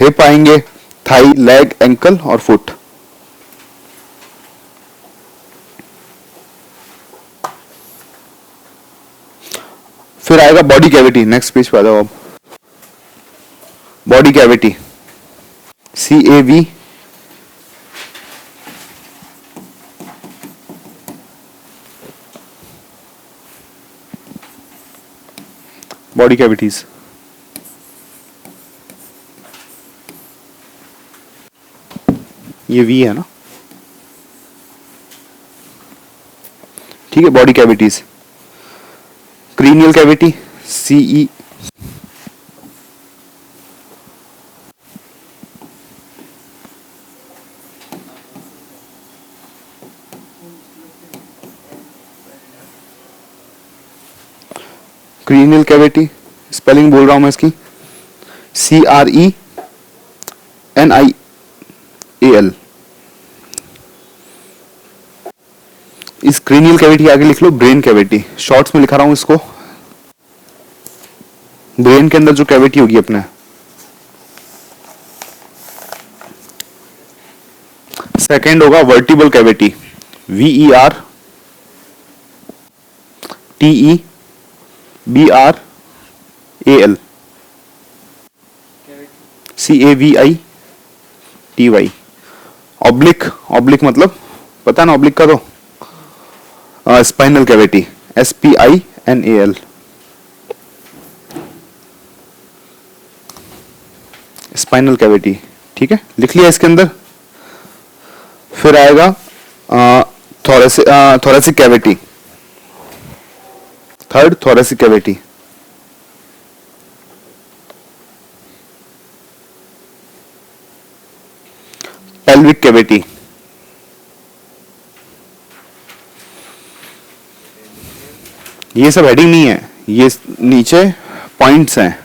हिप आएंगे, थाई, लेग, एंकल और फुट। फिर आएगा बॉडी कैविटी। नेक्स्ट पेज पे आ जाओ आप। Body cavity CAV body cavities. ये वी है ना, ठीक है। Body cavities, cranial cavity CE, cranial cavity spelling बोल रहा हूं मैं इसकी, CRENIAL। इस क्रीनियल कैविटी आगे लिख लो ब्रेन कैविटी। शॉर्ट्स में लिखा रहा हूं इसको। ब्रेन के अंदर जो कैविटी होगी अपने, सेकंड होगा vertebral cavity, VERTEBRAL, CAVITY। Oblique, oblique मतलब पता है ना ऑब्लिक का, तो spinal cavity, SPINAL। Spinal cavity, ठीक है, लिख लिया इसके अंदर। फिर आएगा thoracic cavity, third thoracic cavity. Pelvic cavity, ये सब हेडिंग नहीं है, ये नीचे पॉइंट्स हैं।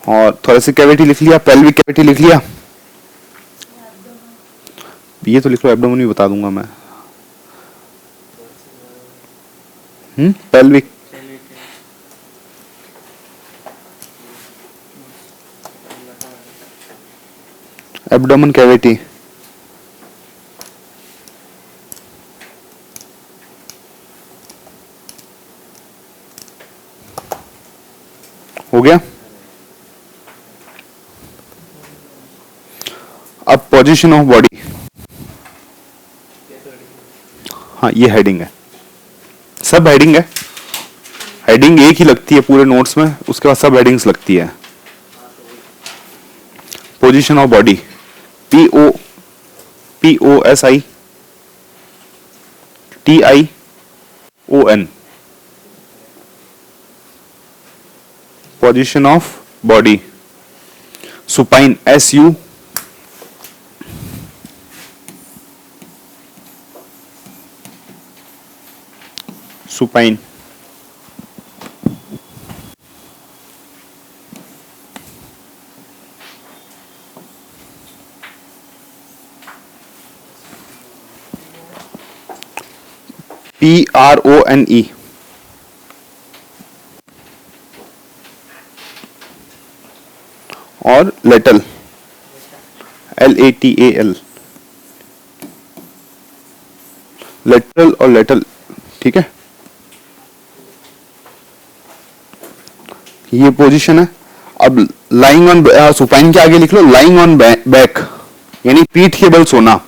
और थोरेसिक कैविटी लिख लिया, पेल्विक कैविटी लिख लिया। ये तो लिख लो, एब्डोमेन भी बता दूंगा मैं। पेल्विक, एब्डोमेन कैविटी, हो गया। अब पोजीशन ऑफ बॉडी, हाँ ये हेडिंग है, सब हेडिंग है। हेडिंग एक ही लगती है पूरे नोट्स में, उसके बाद सब हेडिंग्स लगती है। Position of body, POSITION, position of body. Supine, SU, supine. PRONE, और लेटल, LATAL, लेटरल और लेटल, ठीक है। ये पोजीशन है। अब लाइंग ऑन, सुपाइन के आगे लिख लो लाइंग ऑन बैक, यानी पीठ के बल सोना।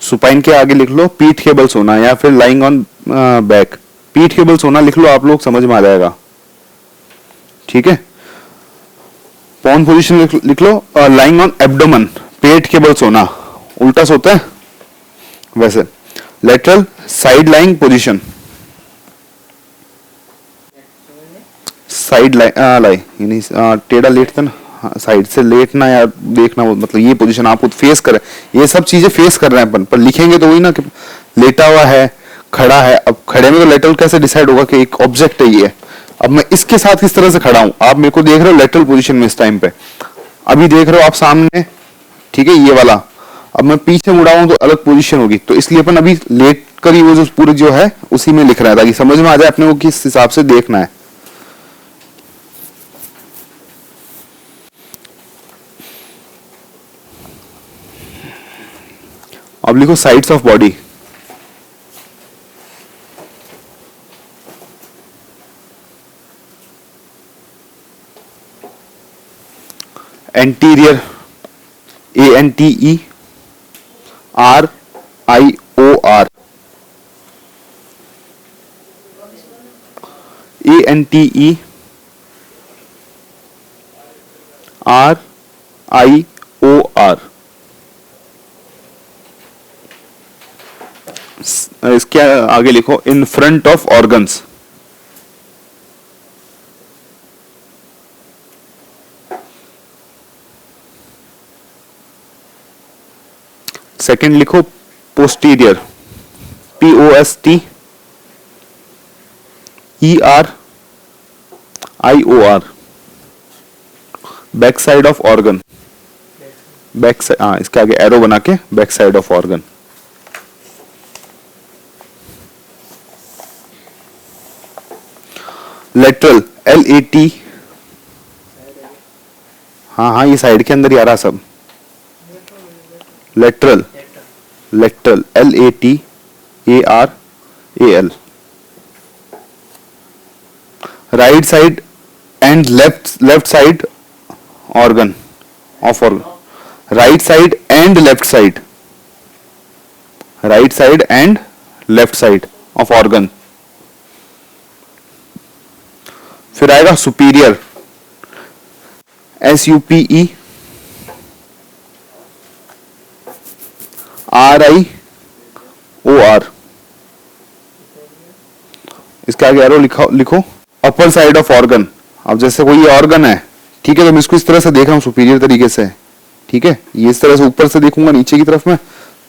सुपाइन के आगे लिख लो पीठ के बल सोना, या फिर लाइंग ऑन बैक। पीठ के बल सोना लिख लो, आप लोग समझ में आ जाएगा, ठीक है। पॉन पोजीशन लिख लो लाइंग ऑन एब्डोमेन, पेट के बल सोना, उल्टा सोता है वैसे। Lateral, side lying position, side लाई यानी टेढ़ा लेटता ना, साइड से लेटना या देखना, मतलब ये पोजीशन आप खुद फेस करें। ये सब चीजें फेस कर रहे हैं अपन, पर लिखेंगे तो वही ना कि लेटा हुआ है, खड़ा है। अब खड़े में तो लेटरल कैसे डिसाइड होगा कि एक ऑब्जेक्ट है ये। अब मैं इसके साथ किस तरह से खड़ा हूं, आप मेरे को देख रहे हो लेटरल पोजीशन में इस टाइम पे, अभी देख रहे हो आप सामने, ठीक है, ये वाला अब मैं पीछे मुड़ा हूं तो अलग पोजीशन होगी, तो इसलिए अपन अभी लेट कर ही वो जो पूरे जो है उसी में लिख रहा है ताकि समझ में आ जाए अपने को किस हिसाब से देखना है। अब लिखो sides of body. Anterior ANTERIOR, ANTERIOR। इसके आगे लिखो in front of organs. Second लिखो posterior, POSTERIOR, back side of organ. Back side, हाँ इसके आगे एरो बना के back side of organ. Lateral LAT, हाँ ये साइड के अंदर ही आ रहा सब। Lateral LATARAL, right side and left side organ of organ. Right side and left side of organ. फिर आएगा सुपीरियर, SUPERIOR, इसके आगे एरो लिखो अपर साइड ऑफ ऑर्गन। अब जैसे कोई ऑर्गन है, ठीक है, तो मैं इसको इस तरह से देख रहा हूं सुपीरियर तरीके से, ठीक है, ये इस तरह से ऊपर से देखूंगा नीचे की तरफ में,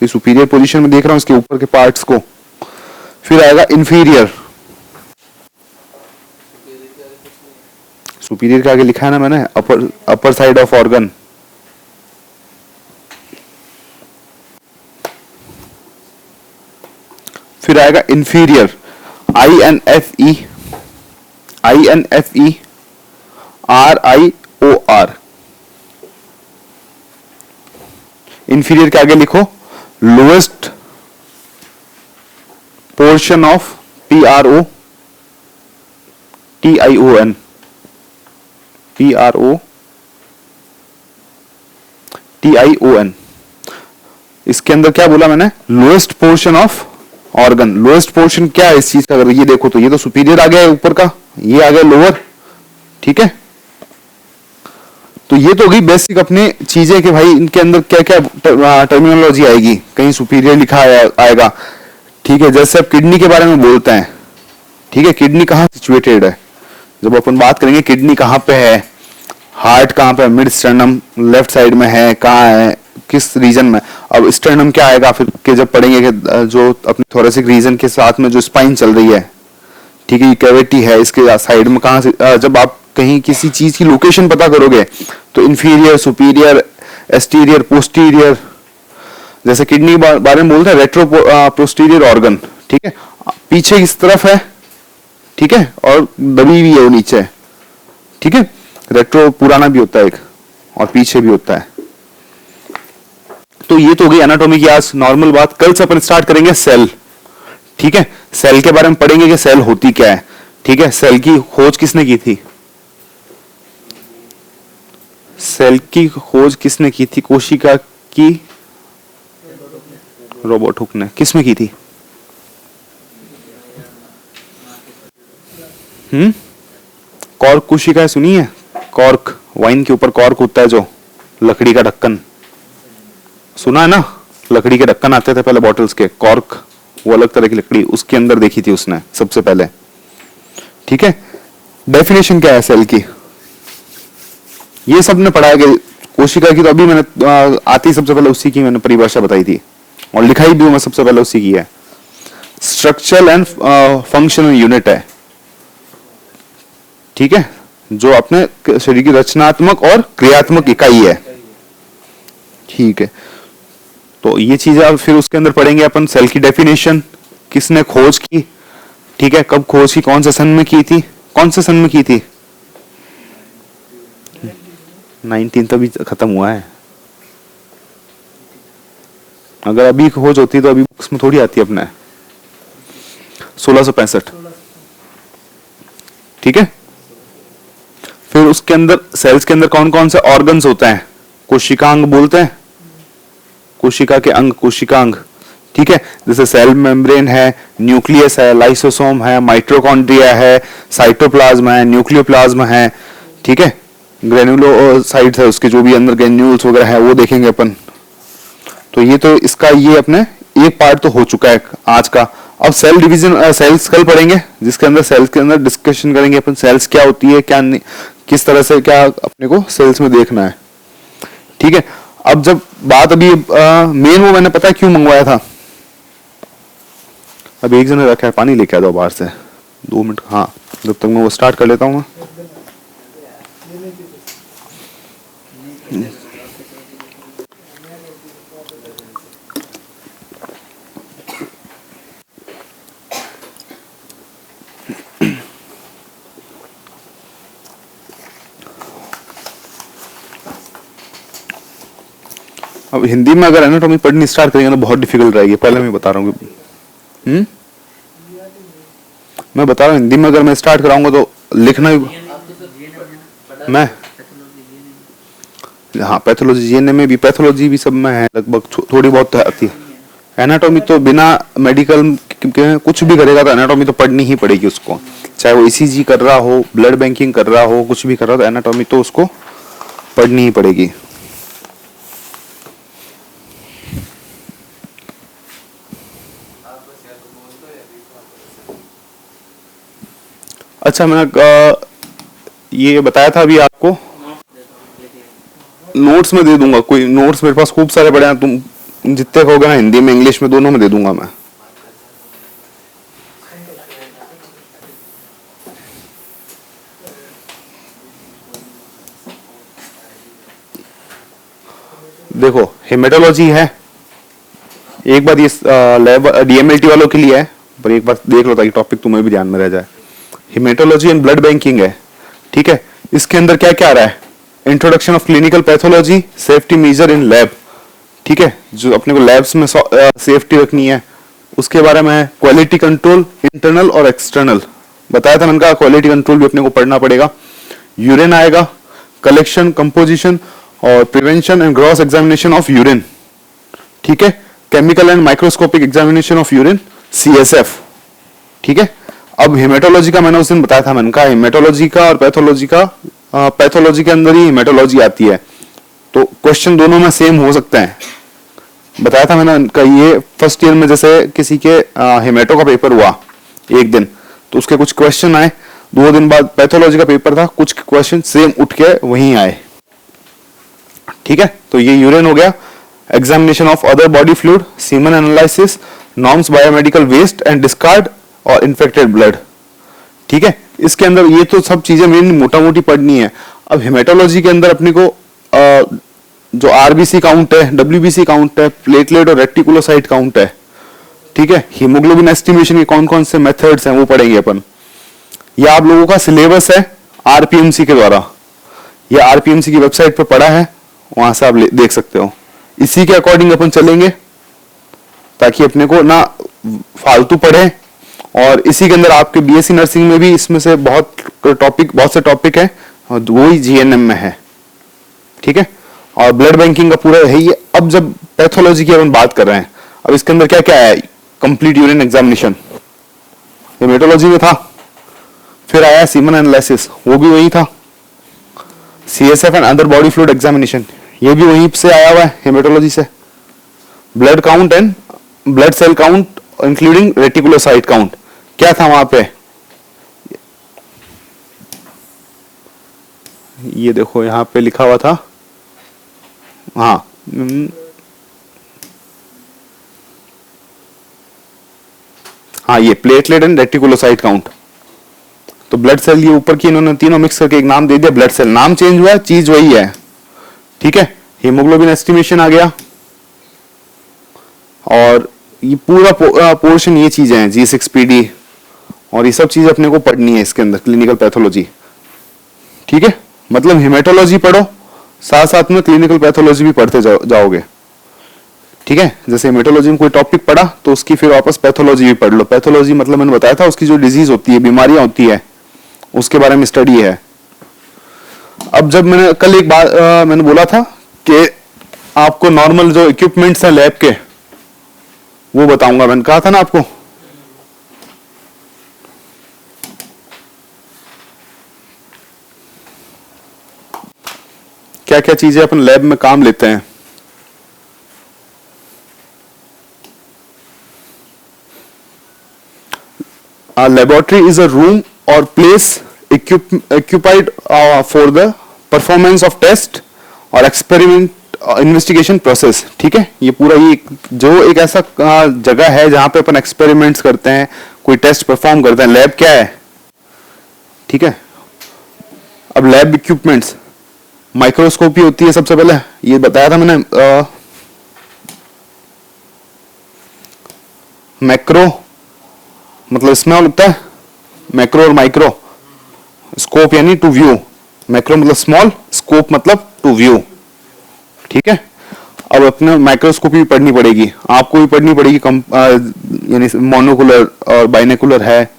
ये सुपीरियर पोजीशन में देख रहा हूं इसके ऊपर के पार्ट्स को। फिर आएगा इंफीरियर, सुपीरियर के आगे लिखा है ना मैंने अपर साइड ऑफ ऑर्गन। फिर आएगा इंफीरियर, INFERIOR। इंफीरियर के आगे लिखो लोएस्ट पोर्शन ऑफ PROTION, इसके अंदर क्या बोला मैंने, lowest portion of organ. Lowest portion क्या है इस चीज का, अगर ये देखो तो ये तो सुपीरियर आ गया ऊपर का, ये आ गया लोअर, ठीक है। तो ये तो होगी बेसिक अपने चीजें कि भाई इनके अंदर क्या क्या टर्मिनोलॉजी आएगी, कहीं सुपीरियर लिखा आएगा, ठीक है। जैसे अब किडनी के बारे में बोलते हैं, ठीक है, किडनी कहाँ सिचुएटेड है, जब अपन बात करेंगे किडनी कहाँ पे है, हार्ट कहाँ पे है, मिड स्टर्नम लेफ्ट साइड में है, कहाँ है, किस रीजन में। अब स्टर्नम क्या आएगा फिर के जब पढ़ेंगे कि जो अपने थोरेसिक रीजन के साथ में जो स्पाइन चल रही है, ठीक है, ये कैविटी है इसके साइड में, कहाँ से जब आप कहीं किसी चीज की लोकेशन पता करोगे तो इंफीरियर, सुपीरियर, एस्टीरियर, पोस्टीरियर। जैसे किडनी के बारे में बोलते हैं रेट्रो पोस्टीरियर ऑर्गन, ठीक है, पीछे इस तरफ है, ठीक है, और दबी हुई है वो नीचे, ठीक है। रेट्रो पुराना भी होता है एक और पीछे भी होता है। तो ये तो हो गई एनाटॉमी की आज नॉर्मल बात। कल से अपन स्टार्ट करेंगे सेल, ठीक है। सेल के बारे में पढ़ेंगे कि सेल होती क्या है, ठीक है। सेल की खोज किसने की थी, सेल की खोज किसने की थी, कोशिका की रॉबर्ट हुक ने, किसमें की थी, कॉर्क कोशिका सुनी है, कॉर्क, वाइन के ऊपर कॉर्क होता है जो लकड़ी का ढक्कन, सुना है ना, लकड़ी के ढक्कन आते थे पहले बॉटल्स के, कॉर्क वो अलग तरह की लकड़ी, उसके अंदर देखी थी उसने सबसे पहले, ठीक है। डेफिनेशन क्या है सेल की, ये सब ने पढ़ा है कि कोशिका की, तो अभी मैंने आती सबसे पहले उसी की मैंने परिभाषा बताई थी और लिखाई भी मैं सबसे पहले उसी की है। स्ट्रक्चरल एंड फंक्शनल यूनिट है, ठीक है, जो अपने शरीर की रचनात्मक और क्रियात्मक इकाई है, ठीक है। तो ये चीजें अब फिर उसके अंदर पढ़ेंगे अपन। सेल की डेफिनेशन, किसने खोज की, ठीक है, कब खोज की, कौन से सन में की थी, कौन से सन में की थी, 19 तो अभी खत्म हुआ है। अगर अभी खोज होती तो अभी बुक्स में थोड़ी आती अपने। 1665, ठीक है। फिर उसके अंदर सेल्स के अंदर कौन कौन से ऑर्गन्स होते हैं, कोशिकांग बोलते हैं, कोशिका के अंग, कोशिकांग, ठीक है। जैसे सेल मेम्ब्रेन है, न्यूक्लियस है, लाइसोसोम है, माइटोकॉन्ड्रिया है, साइटोप्लाज्म है, न्यूक्लियोप्लाज्म है, ठीक है। ग्रेन्युलोसाइट्स है उसके, जो भी अंदर ग्रेन्यूल्स वगैरह है वो देखेंगे अपन। तो ये तो इसका ये अपने एक पार्ट तो हो चुका है आज का। अब सेल डिवीजन, सेल्स कल पढ़ेंगे, जिसके अंदर सेल्स के अंदर डिस्कशन करेंगे अपन, सेल्स क्या होती है, क्या नहीं, किस तरह से क्या अपने को सेल्स में देखना है, ठीक है। अब जब बात अभी मेन वो मैंने पता है क्यों मंगवाया था, अब एक जने रखा है, पानी लेके आ जाओ बाहर से, 2 मिनट, हाँ, जब तक मैं वो स्टार्ट कर लेता हूँ। अब हिंदी में अगर एनाटॉमी पढ़नी स्टार्ट करेंगे तो बहुत डिफिकल्ट रहेगी, पहले मैं बता रहा हूँ। मैं बता रहा हूँ हिंदी में अगर मैं स्टार्ट कराऊंगा तो लिखना भी मैं, हाँ, पैथोलॉजी जीएनएम में भी, पैथोलॉजी भी सब में है लगभग, थोड़ी बहुत आती है। एनाटॉमी तो बिना मेडिकल के कुछ भी करेगा तो एनाटॉमी तो पढ़नी ही पड़ेगी उसको, चाहे वो ईसीजी कर रहा हो, ब्लड बैंकिंग कर रहा हो, कुछ भी कर रहा हो, तो एनाटॉमी तो उसको पढ़नी ही पड़ेगी। अच्छा, मैंने ये बताया था अभी आपको, नोट्स में दे दूंगा, कोई नोट्स मेरे पास खूब सारे पड़े हैं, तुम जितने कहोगे ना, हिंदी में इंग्लिश में दोनों में दे दूंगा मैं। देखो, हेमेटोलॉजी है, एक बार ये लैब डीएमएलटी वालों के लिए है, पर एक बार देख लो ताकि टॉपिक तुम्हें भी ध्यान में रह जाए। हेमेटोलॉजी एंड ब्लड बैंकिंग है, ठीक है। इसके अंदर क्या क्या आ रहा है, introduction of clinical pathology, safety measure in lab, ठीक है, जो अपने को लैब्स में सेफ्टी रखनी है उसके बारे में है। क्वालिटी कंट्रोल इंटरनल और एक्सटर्नल बताया था मैंने कहा, क्वालिटी कंट्रोल भी अपने को पढ़ना पड़ेगा। यूरिन आएगा, कलेक्शन, कंपोजिशन और prevention and gross examination of urine, ठीक है। Chemical and microscopic examination of urine, CSF, ठीक है। अब हेमेटोलॉजी का मैंने उस दिन बताया था, मैंने कहा हेमेटोलॉजी का और पैथोलॉजी का, पैथोलॉजी के अंदर ही हेमेटोलॉजी आती है, तो क्वेश्चन दोनों में सेम हो सकते हैं। बताया था मैंने उनका, ये फर्स्ट ईयर में जैसे किसी के हेमेटो का पेपर हुआ एक दिन, तो उसके कुछ क्वेश्चन आए, 2 दिन बाद पैथोलॉजी का पेपर था, कुछ क्वेश्चन सेम उठ के वहीं आए, ठीक है। तो ये यूरिन हो गया, examination of other body fluid, semen analysis, norms biomedical waste and discard और इन्फेक्टेड ब्लड, ठीक है। इसके अंदर ये तो सब चीजें मेरी मोटा मोटी पढ़नी है। अब हेमेटोलॉजी के अंदर अपने को जो आरबीसी काउंट है, डब्ल्यूबीसी काउंट है, प्लेटलेट और रेटिकुलोसाइट काउंट है, ठीक है। हीमोग्लोबिन एस्टिमेशन के कौन कौन से मेथड्स हैं वो पढ़ेंगे अपन। ये आप लोगों का सिलेबस है आरपीएमसी के द्वारा, ये आरपीएमसी की वेबसाइट पर पड़ा है, वहां से आप देख सकते हो। इसी के अकॉर्डिंग अपन चलेंगे ताकि अपने को ना फालतू पढ़े, और इसी के अंदर आपके बीएससी नर्सिंग में भी इसमें से बहुत से टॉपिक है, और वही जीएनएम में है, ठीक है। और ब्लड बैंकिंग का पूरा है ये। अब जब पैथोलॉजी की अपन बात कर रहे हैं, अब इसके अंदर क्या क्या है, कंप्लीट यूरिन एग्जामिनेशन हेमेटोलॉजी में था, फिर आया सीमन एनालिसिस, वो भी वही था, CSF and other body fluid examination, ये भी वहीं से आया हुआ है हेमेटोलॉजी से। Blood count and blood cell count including reticulocyte count, क्या था वहां पे, ये देखो यहां पे लिखा हुआ था, हाँ, हाँ, ये प्लेटलेट एंड रेटिकुलोसाइट काउंट। तो ब्लड सेल, ये ऊपर की इन्होंने तीनों मिक्स करके एक नाम दे दिया ब्लड सेल, नाम चेंज हुआ है, चीज वही है, ठीक है। हीमोग्लोबिन एस्टिमेशन आ गया, और ये पूरा पोर्शन ये चीजें हैं G6PD, और ये सब चीजें अपने को पढ़नी है इसके अंदर, क्लिनिकल पैथोलॉजी। ठीक है, मतलब हेमेटोलॉजी पढ़ो, साथ साथ में क्लिनिकल पैथोलॉजी भी पढ़ते जाओगे। ठीक है, जैसे हेमेटोलॉजी में कोई टॉपिक पढ़ा तो उसकी फिर वापस पैथोलॉजी भी पढ़ लो। पैथोलॉजी मतलब मैंने बताया था उसकी जो डिजीज होती है, बीमारियां होती है, उसके बारे में स्टडी है। अब जब मैंने कल एक बार मैंने बोला था कि आपको नॉर्मल जो इक्विपमेंट्स हैं लैब के वो बताऊंगा, मैंने कहा था ना आपको। क्या क्या चीजें अपन लैब में काम लेते हैं। A laboratory is a room or place occupied for the performance of test और experiment investigation process। ठीक है, ये पूरा ये जो एक ऐसा जगह है जहां पे अपन एक्सपेरिमेंट्स करते हैं, कोई टेस्ट परफॉर्म करते हैं। लैब क्या है? ठीक है, अब लैब इक्विपमेंट्स, माइक्रोस्कोपी होती है सबसे पहले, ये बताया था मैंने। मैक्रो मतलब स्मॉल होता है, मैक्रो और माइक्रो। स्कोप यानी टू व्यू, मैक्रो मतलब स्मॉल, स्कोप मतलब टू व्यू। ठीक है, अब अपने माइक्रोस्कोपी भी पढ़नी पड़ेगी, आपको भी पढ़नी पड़ेगी। यानी मोनोकुलर और बाइनोकुलर है,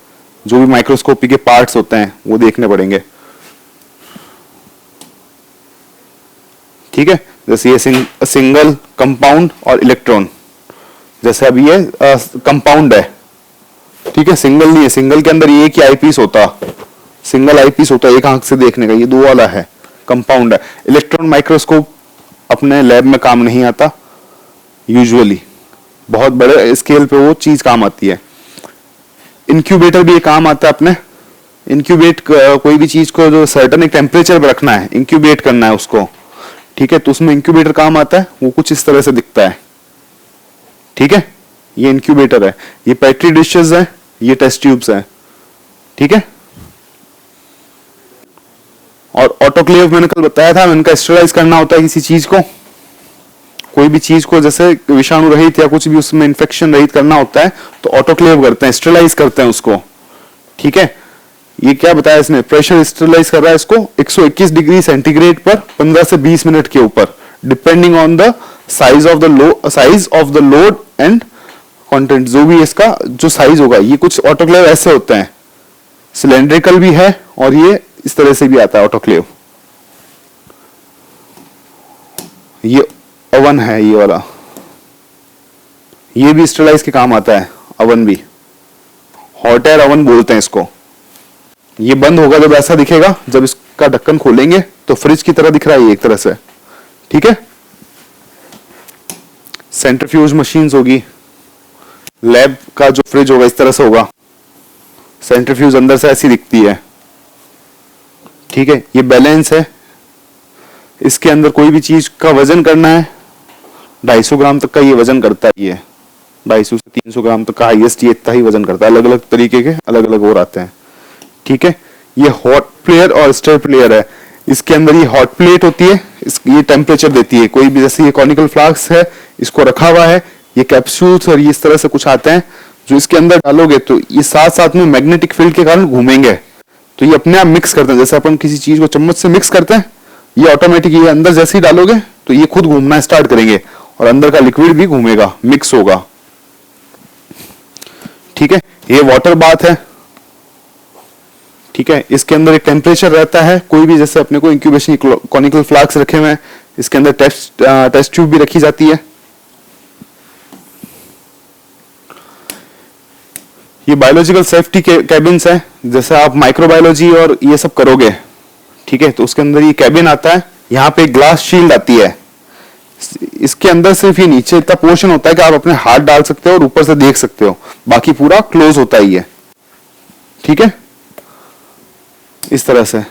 जो भी माइक्रोस्कोपी के पार्ट्स होते हैं वो देखने पड़ेंगे। ठीक है, जैसे ये सिंगल, कंपाउंड और इलेक्ट्रॉन। जैसे अब ये कंपाउंड है, ठीक है, सिंगल नहीं है। सिंगल के अंदर एक ही आई पीस होता, सिंगल आई पीस होता है एक आंख से देखने का, ये दो वाला है, कंपाउंड है। इलेक्ट्रॉन माइक्रोस्कोप अपने लैब में काम नहीं आता यूजुअली, बहुत बड़े स्केल पे वो चीज काम आती है। इंक्यूबेटर भी काम आता है अपने। इंक्यूबेट कोई भी चीज को जो सर्टेन एक टेम्परेचर पर रखना है, इंक्यूबेट करना है उसको। ठीक है, तो उसमें इंक्यूबेटर काम आता है, वो कुछ इस तरह से दिखता है। ठीक है, ये इंक्यूबेटर है। ये पेट्री डिशेस है, ये टेस्ट ट्यूब्स है। ठीक है, और ऑटोक्लेव मैंने कल बताया था, इनका स्टेरलाइज करना होता है किसी चीज को, कोई भी चीज को, जैसे विषाणु रहित या कुछ भी उसमें इंफेक्शन रहित करना होता है तो ऑटोक्लेव करते हैं, स्टेरलाइज करते हैं उसको। ठीक है, ये क्या बताया इसने, प्रेशर स्टेरलाइज कर रहा है इसको 121 डिग्री सेंटीग्रेड पर 15 से 20 मिनट के ऊपर, depending on the size of the load and content. जो भी इसका जो साइज होगा, ये कुछ ऑटोक्लेव ऐसे होते हैं, सिलेंड्रिकल भी है और ये इस तरह से भी आता है ऑटोक्लेव। ये ओवन है, ये वाला, ये भी स्टेरलाइज के काम आता है। ओवन भी हॉट एयर ओवन बोलते हैं इसको। ये बंद होगा जब ऐसा दिखेगा, जब इसका ढक्कन खोलेंगे तो फ्रिज की तरह दिख रहा है ये एक तरह से। ठीक है, सेंट्रीफ्यूज मशीन्स होगी, लैब का जो फ्रिज होगा इस तरह से होगा, सेंट्रीफ्यूज अंदर से ऐसी दिखती है। ठीक है, ये बैलेंस है, इसके अंदर कोई भी चीज का वजन करना है, 250 ग्राम तक का ये वजन करता है। ये 250 से 300 ग्राम तक का हाईएस्ट ये इतना ही वजन करता है। अलग अलग तरीके के अलग अलग और आते हैं। ठीक है, ये हॉट प्लेयर और स्टर प्लेयर है। इसके अंदर ये हॉट प्लेट होती है, ये टेम्परेचर देती है। कोई भी, जैसे ये कॉनिकल फ्लास्क है, इसको रखा हुआ है, ये कैप्सूल्स और ये इस तरह से कुछ आते हैं जो इसके अंदर डालोगे तो ये साथ साथ में मैग्नेटिक फील्ड के कारण घूमेंगे, तो ये अपने आप मिक्स करते हैं। जैसे अपन किसी चीज को चम्मच से मिक्स करते हैं, ये ऑटोमेटिक ये अंदर जैसे ही डालोगे तो ये खुद घूमना स्टार्ट करेंगे और अंदर का लिक्विड भी घूमेगा, मिक्स होगा। ठीक है, ये वाटर बाथ है। ठीक है, इसके अंदर एक टेम्परेचर रहता है। कोई भी, जैसे अपने को इंक्यूबेशन कॉनिकल फ्लास्क रखे हुए हैं, इसके अंदर टेस्ट ट्यूब भी रखी जाती है। ये बायोलॉजिकल सेफ्टी कैबिन्स है। जैसे आप माइक्रोबायोलॉजी और ये सब करोगे, ठीक है, तो उसके अंदर ये कैबिन आता है। यहाँ पे ग्लास शील्ड आती है, इसके अंदर सिर्फ ये नीचे इतना पोर्शन होता है कि आप अपने हाथ डाल सकते हो और ऊपर से देख सकते हो, बाकी पूरा क्लोज होता ही है। ठीक है, इस तरह से।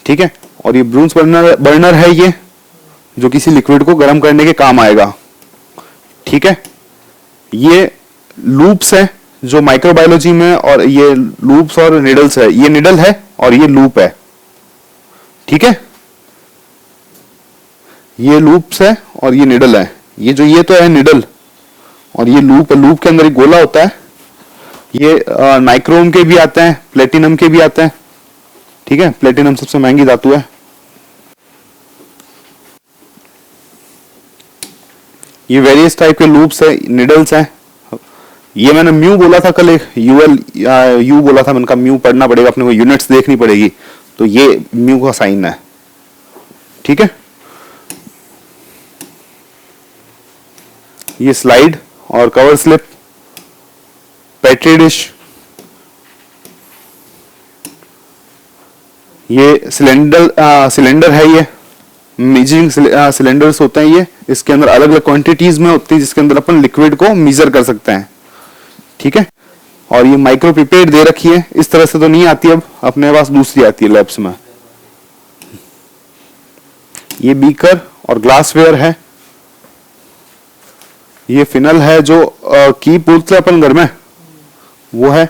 ठीक है, और ये ब्रूंस बर्नर है, ये जो किसी लिक्विड को गर्म करने के काम आएगा। ठीक है, ये लूप्स है जो माइक्रोबायोलॉजी में, और ये लूप्स और निडल्स है। ये निडल है और ये लूप है। ठीक है, ये लूप्स है और ये निडल है। ये तो है निडल, और ये लूप है, लूप के अंदर एक गोला होता है। ये नाइक्रोम के भी आते हैं, प्लेटिनम के भी आते हैं, ठीक है। प्लेटिनम सबसे महंगी धातु है। ये वेरियस टाइप के लूप्स है, निडल्स हैं। ये मैंने म्यू बोला था कल, एक यूएल यू बोला था, मैंने कहा म्यू पढ़ना पड़ेगा अपने को, यूनिट्स देखनी पड़ेगी, तो ये म्यू का साइन है, ठीक है। ये स्लाइड और कवर स्लिप, पेट्री डिश, ये सिलेंडर है, ये मेजरिंग सिलेंडर्स होते हैं ये, इसके अंदर अलग अलग क्वांटिटीज में होती है जिसके अंदर अपन लिक्विड को मेजर कर सकते हैं, ठीक है। और ये माइक्रो पिपेट दे रखी है, इस तरह से तो नहीं आती, अब अपने पास दूसरी आती है लैब्स में। ये बीकर और ग्लासवेयर है। ये फिनल है जो की बोलते हैं अपन घर में, वो है।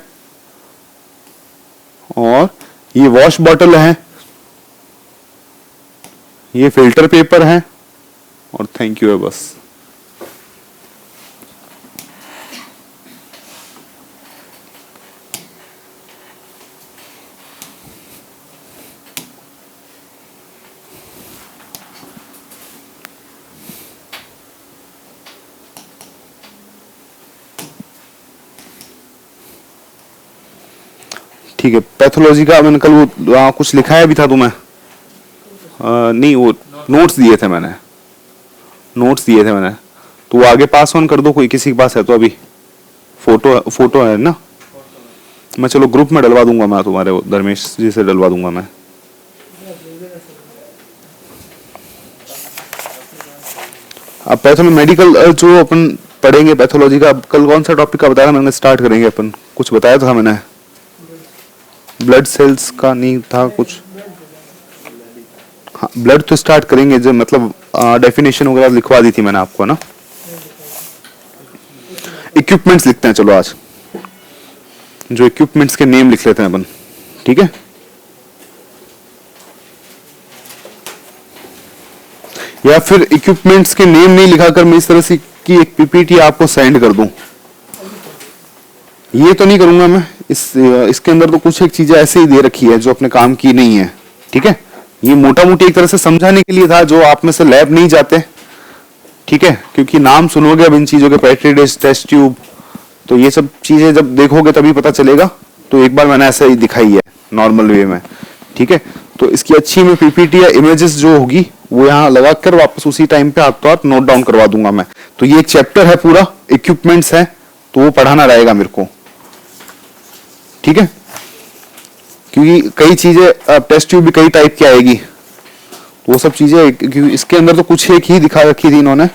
और ये वॉश बॉटल है, ये फिल्टर पेपर है, और थैंक यू है बस। ठीक है, पैथोलॉजी का मैंने कल वो कुछ लिखाया भी था तुम्हें, नहीं वो नोट्स दिए थे मैंने, तो वो आगे पास ऑन कर दो, कोई किसी के पास है तो। अभी फोटो है ना, मैं चलो ग्रुप में डलवा दूंगा, मैं तुम्हारे वो धर्मेश जी से डलवा दूंगा मैं। अब पैथोलॉजी मेडिकल जो अपन पढ़ेंगे पैथोलॉजी का, कल कौन सा टॉपिक का बताया मैंने, स्टार्ट करेंगे अपन, कुछ बताया था मैंने, ब्लड सेल्स का नहीं था कुछ, हाँ ब्लड तो स्टार्ट करेंगे, जो मतलब डेफिनेशन वगैरह लिखवा दी थी मैंने आपको ना। इक्विपमेंट्स लिखते हैं चलो आज, जो इक्विपमेंट्स के नेम लिख लेते हैं अपन, ठीक है। या फिर इक्विपमेंट्स के नेम नहीं लिखाकर मैं इस तरह से की एक पीपीटी आपको सेंड कर दूं, ये तो नहीं करूंगा मैं। इसके अंदर तो कुछ एक चीजें ऐसे ही दे रखी है जो अपने काम की नहीं है, ठीक है। ये मोटा मोटी एक तरह से समझाने के लिए था, जो आप में से लैब नहीं जाते, ठीक है, क्योंकि नाम सुनोगे अब इन चीजों के, पेट्री डिश, टेस्ट ट्यूब, तो ये सब चीजें जब देखोगे तभी पता चलेगा। तो एक बार मैंने ऐसा ही दिखाई है नॉर्मल वे में, ठीक है। तो इसकी अच्छी में पीपीटी या इमेजेस जो होगी वो यहाँ लगा कर वापस उसी टाइम पे हाथों हाथ नोट डाउन करवा दूंगा मैं। तो ये एक चैप्टर है पूरा, इक्विपमेंट्स है, तो वो पढ़ाना रहेगा मेरे को, ठीक है। क्योंकि कई चीजें टेस्ट ट्यूब भी कई टाइप की आएगी, तो वो सब चीजें, क्योंकि इसके अंदर तो कुछ एक ही दिखा रखी थी इन्होंने,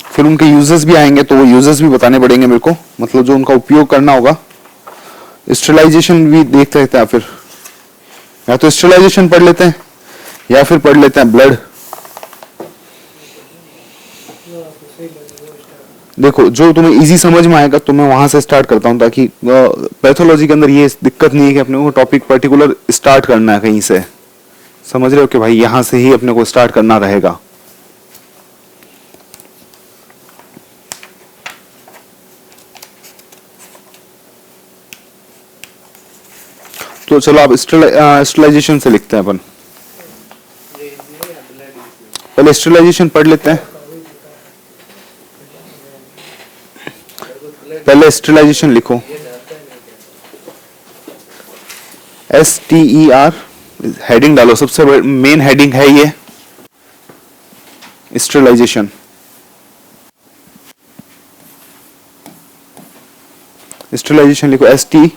फिर उनके यूजेस भी आएंगे, तो वो यूजेस भी बताने पड़ेंगे मेरे को, मतलब जो उनका उपयोग करना होगा। स्टेरिलाइजेशन भी देख लेते हैं, फिर या तो स्टेरिलाइजेशन पढ़ लेते हैं या फिर पढ़ लेते हैं ब्लड। देखो जो तुम्हें इजी समझ में आएगा तो मैं वहां से स्टार्ट करता हूं, ताकि पैथोलॉजी के अंदर ये दिक्कत नहीं है कि अपने को टॉपिक पर्टिकुलर स्टार्ट करना है कहीं से, समझ रहे हो कि भाई यहां से ही अपने को स्टार्ट करना रहेगा। तो चलो आप स्टेरिलाइजेशन से लिखते हैं अपन, पहले स्टेरिलाइजेशन पढ़ लेते हैं। पहले स्टेरिलाइजेशन लिखो, STER, हेडिंग डालो, सबसे मेन हेडिंग है ये स्टेरिलाइजेशन। स्टेरिलाइजेशन लिखो, STERILIZ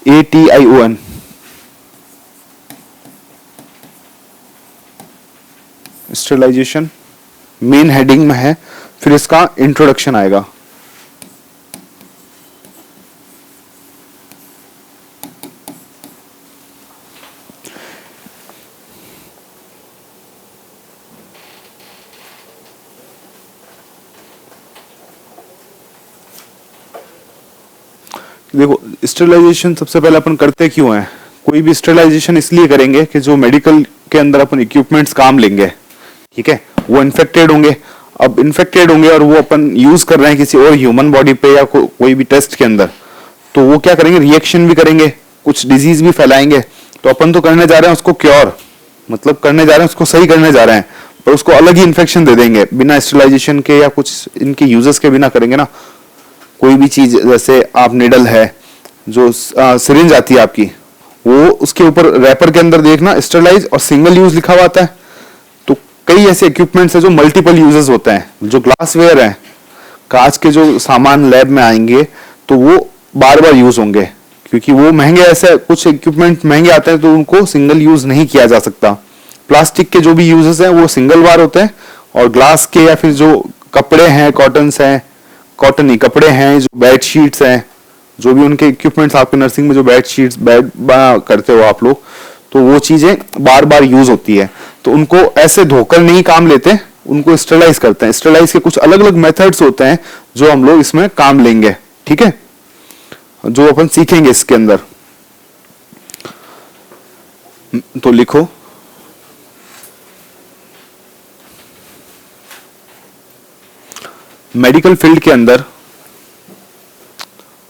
ATION। Sterilization main heading में है, फिर इसका इंट्रोडक्शन आएगा। स्टेरिलाइजेशन सबसे पहले अपन करते क्यों हैं? कोई भी स्टेरिलाइजेशन इसलिए करेंगे कि जो मेडिकल के अंदर अपन इक्विपमेंट्स काम लेंगे, ठीक है, वो इन्फेक्टेड होंगे। अब इन्फेक्टेड होंगे और वो अपन यूज कर रहे हैं किसी और ह्यूमन बॉडी पे या कोई भी टेस्ट के अंदर, तो वो क्या करेंगे, रिएक्शन भी करेंगे, कुछ डिजीज भी फैलाएंगे। तो अपन तो करने जा रहे हैं उसको क्योर, मतलब करने जा रहे हैं उसको सही करने जा रहे हैं, पर उसको अलग ही इन्फेक्शन दे देंगे बिना स्टेरिलाइजेशन के या कुछ इनके यूजेस के बिना करेंगे ना। कोई भी चीज जैसे आप निडल है, जो सिरिंज आती है आपकी, वो उसके ऊपर रैपर के अंदर देखना स्टेरिलाइज और सिंगल यूज लिखा हुआ आता है। तो कई ऐसे इक्विपमेंट्स है जो मल्टीपल यूजेस होते हैं। जो ग्लासवेयर है, कांच के जो सामान लैब में आएंगे तो वो बार बार यूज होंगे, क्योंकि वो महंगे, ऐसे कुछ इक्विपमेंट महंगे आते हैं तो उनको सिंगल यूज नहीं किया जा सकता। प्लास्टिक के जो भी यूजेस हैं वो सिंगल बार होते हैं, और ग्लास के या फिर जो कपड़े हैं, कॉटन्स हैं, कॉटन नहीं कपड़े हैं, जो बेड शीट्स हैं, जो भी उनके इक्विपमेंट्स आपके नर्सिंग में जो बेड शीट्स बेड करते हो आप लोग, तो वो चीजें बार बार यूज होती है। तो उनको ऐसे धोकर नहीं काम लेते, उनको स्टेरिलाइज करते हैं। स्टेरिलाइज के कुछ अलग अलग मेथड्स होते हैं जो हम लोग इसमें काम लेंगे, ठीक है, जो अपन सीखेंगे इसके अंदर। तो लिखो, मेडिकल फील्ड के अंदर,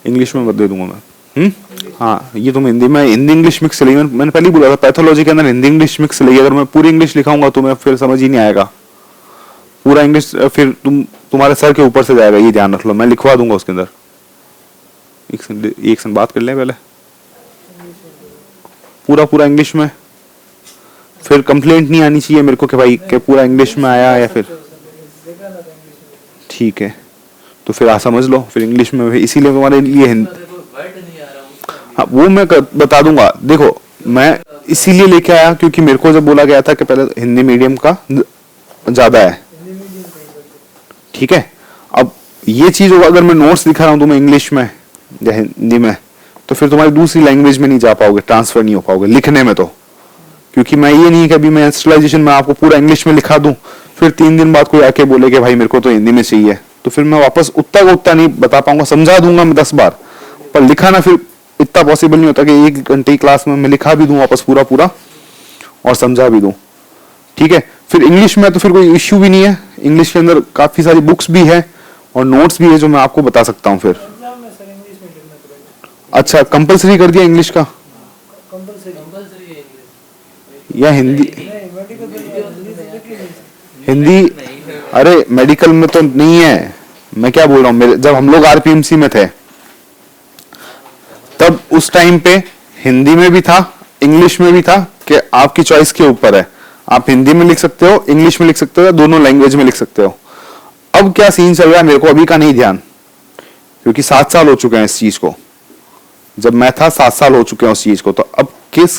इंग्लिश में दे दूंगा मैं, हाँ ये तुम हिंदी में, हिंदी इंग्लिश मिक्स चलेगी। मैंने पहले ही बोला था पैथोलॉजी के अंदर हिंदी इंग्लिश मिक्स चलेगी। अगर मैं पूरी इंग्लिश लिखाऊंगा तो मैं फिर समझ ही नहीं आएगा पूरा इंग्लिश, फिर तुम्हारे सर के ऊपर से जाएगा, ये ध्यान रख लो। मैं लिखवा दूंगा उसके अंदर। एक सेकंड बात कर ले पहले, पूरा इंग्लिश में, फिर कंप्लेंट नहीं आनी चाहिए मेरे को कि भाई के पूरा इंग्लिश में आया, या फिर ठीक है तो फिर आप समझ लो फिर इंग्लिश में, इसीलिए तुम्हारे लिए हाँ वो मैं बता दूंगा। देखो मैं इसीलिए लेके आया क्योंकि मेरे को जब बोला गया था कि पहले हिंदी मीडियम का ज्यादा है, ठीक है। अब ये चीज होगा, अगर मैं नोट्स दिखा रहा हूं तुम्हें इंग्लिश में या हिंदी में, तो फिर तुम्हारी दूसरी लैंग्वेज में नहीं जा पाओगे, ट्रांसफर नहीं हो पाओगे लिखने में। तो क्योंकि मैं ये नहीं कि अभी मैं स्टेरिलाइजेशन में आपको पूरा इंग्लिश में लिखा दूं, फिर 3 दिन बाद कोई आके बोले कि भाई मेरे को तो हिंदी में चाहिए, तो फिर मैं वापस उतना को उतना नहीं बता पाऊंगा। समझा दूंगा मैं 10 बार, पर लिखाना फिर इतना पॉसिबल नहीं होता कि 1 घंटे की क्लास में मैं लिखा भी दूं वापस पूरा और समझा भी दूं, ठीक है। फिर इंग्लिश में तो फिर कोई इश्यू भी नहीं है, इंग्लिश के अंदर काफी सारी बुक्स भी है और नोट्स भी है जो मैं आपको बता सकता हूं। फिर अच्छा कंपलसरी कर दिया इंग्लिश का या हिंदी? हिंदी अरे मेडिकल में तो नहीं है, मैं क्या बोल रहा हूँ, जब हम लोग आरपीएमसी में थे तब उस टाइम पे हिंदी में भी था, इंग्लिश में भी था, कि आपकी चॉइस के ऊपर है, आप हिंदी में लिख सकते हो, इंग्लिश में लिख सकते हो, दोनों लैंग्वेज में लिख सकते हो। अब क्या सीन चल रहा है मेरे को अभी का नहीं ध्यान, क्योंकि 7 साल हो चुके हैं इस चीज को, जब मैं था 7 साल हो चुके हैं उस चीज को। तो अब किस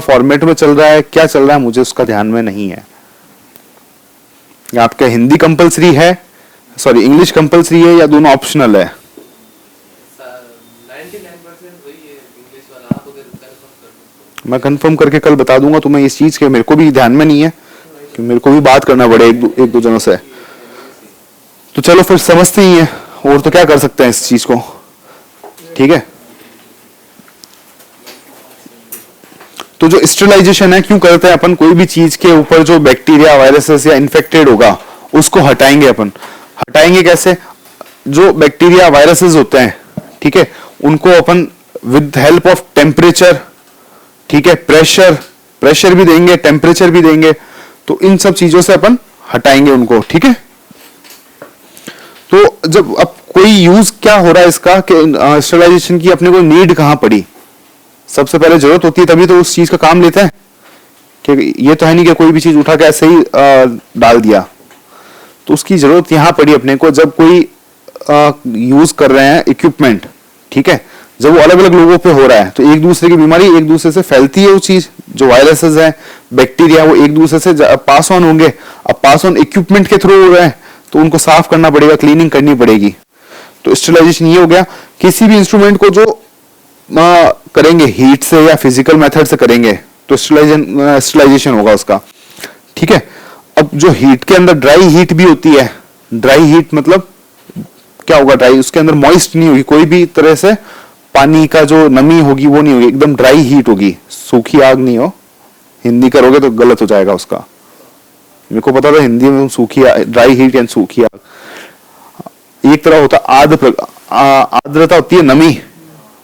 फॉर्मेट में चल रहा है, क्या चल रहा है, मुझे उसका ध्यान में नहीं है। आपका हिंदी कंपलसरी है, सॉरी इंग्लिश कंपलसरी है, या दोनों ऑप्शनल है? 99% वही है इंग्लिश वाला। आप अगर कंफर्म कर दो मैं कंफर्म करके कल बता दूंगा तुम्हें इस चीज के, मेरे को भी ध्यान में नहीं है कि मेरे को भी बात करना पड़े एक दो जनों से। तो चलो फिर समझते ही हैं, और तो क्या कर सकते हैं इस चीज को, ठीक है। तो जो स्टेरिलाइजेशन है क्यों करते हैं अपन, कोई भी चीज के ऊपर जो बैक्टीरिया वायरसेस या इन्फेक्टेड होगा उसको हटाएंगे अपन। हटाएंगे कैसे? जो बैक्टीरिया वायरसेस होते हैं, ठीक है, उनको अपन विद हेल्प ऑफ टेम्परेचर, ठीक है, प्रेशर भी देंगे, टेम्परेचर भी देंगे, तो इन सब चीजों से अपन हटाएंगे उनको, ठीक है। तो जब अब कोई यूज क्या हो रहा है इसका कि स्टेरिलाइजेशन की अपने को नीड कहां पड़ी, सबसे पहले जरूरत होती है तभी तो उस चीज का काम लेते हैं, कि ये तो है नहीं कि कोई भी चीज उठा के ऐसे ही डाल दिया। तो उसकी जरूरत यहां पड़ी अपने को जब कोई यूज कर रहे हैं इक्विपमेंट, ठीक है, जब वो अलग अलग लोगों पे हो रहा है तो एक दूसरे की बीमारी एक दूसरे से फैलती है। वो चीज जो वायरसेस है, बैक्टीरिया, वो एक दूसरे से पास ऑन होंगे। अब पास ऑन इक्विपमेंट के थ्रू हो रहे हैं तो उनको साफ करना पड़ेगा, क्लीनिंग करनी पड़ेगी। तो स्टेरिलाइजेशन ये हो गया। किसी भी इंस्ट्रूमेंट को जो करेंगे हीट से या फिजिकल मेथड से करेंगे तो स्टेरिलाइजेशन होगा उसका, ठीक है। अब जो हीट के अंदर ड्राई हीट भी होती है, ड्राई हीट मतलब क्या होगा, ड्राई उसके अंदर मॉइस्ट नहीं होगी, कोई भी तरह से पानी का जो नमी होगी वो नहीं होगी, एकदम ड्राई हीट होगी, सूखी आग नहीं हो। हिंदी करोगे तो गलत हो जाएगा उसका। मेरे को पता था हिंदी में सूखी ड्राई हीट एंड सूखी आग एक तरह होता। आर्द्रता होती है नमी,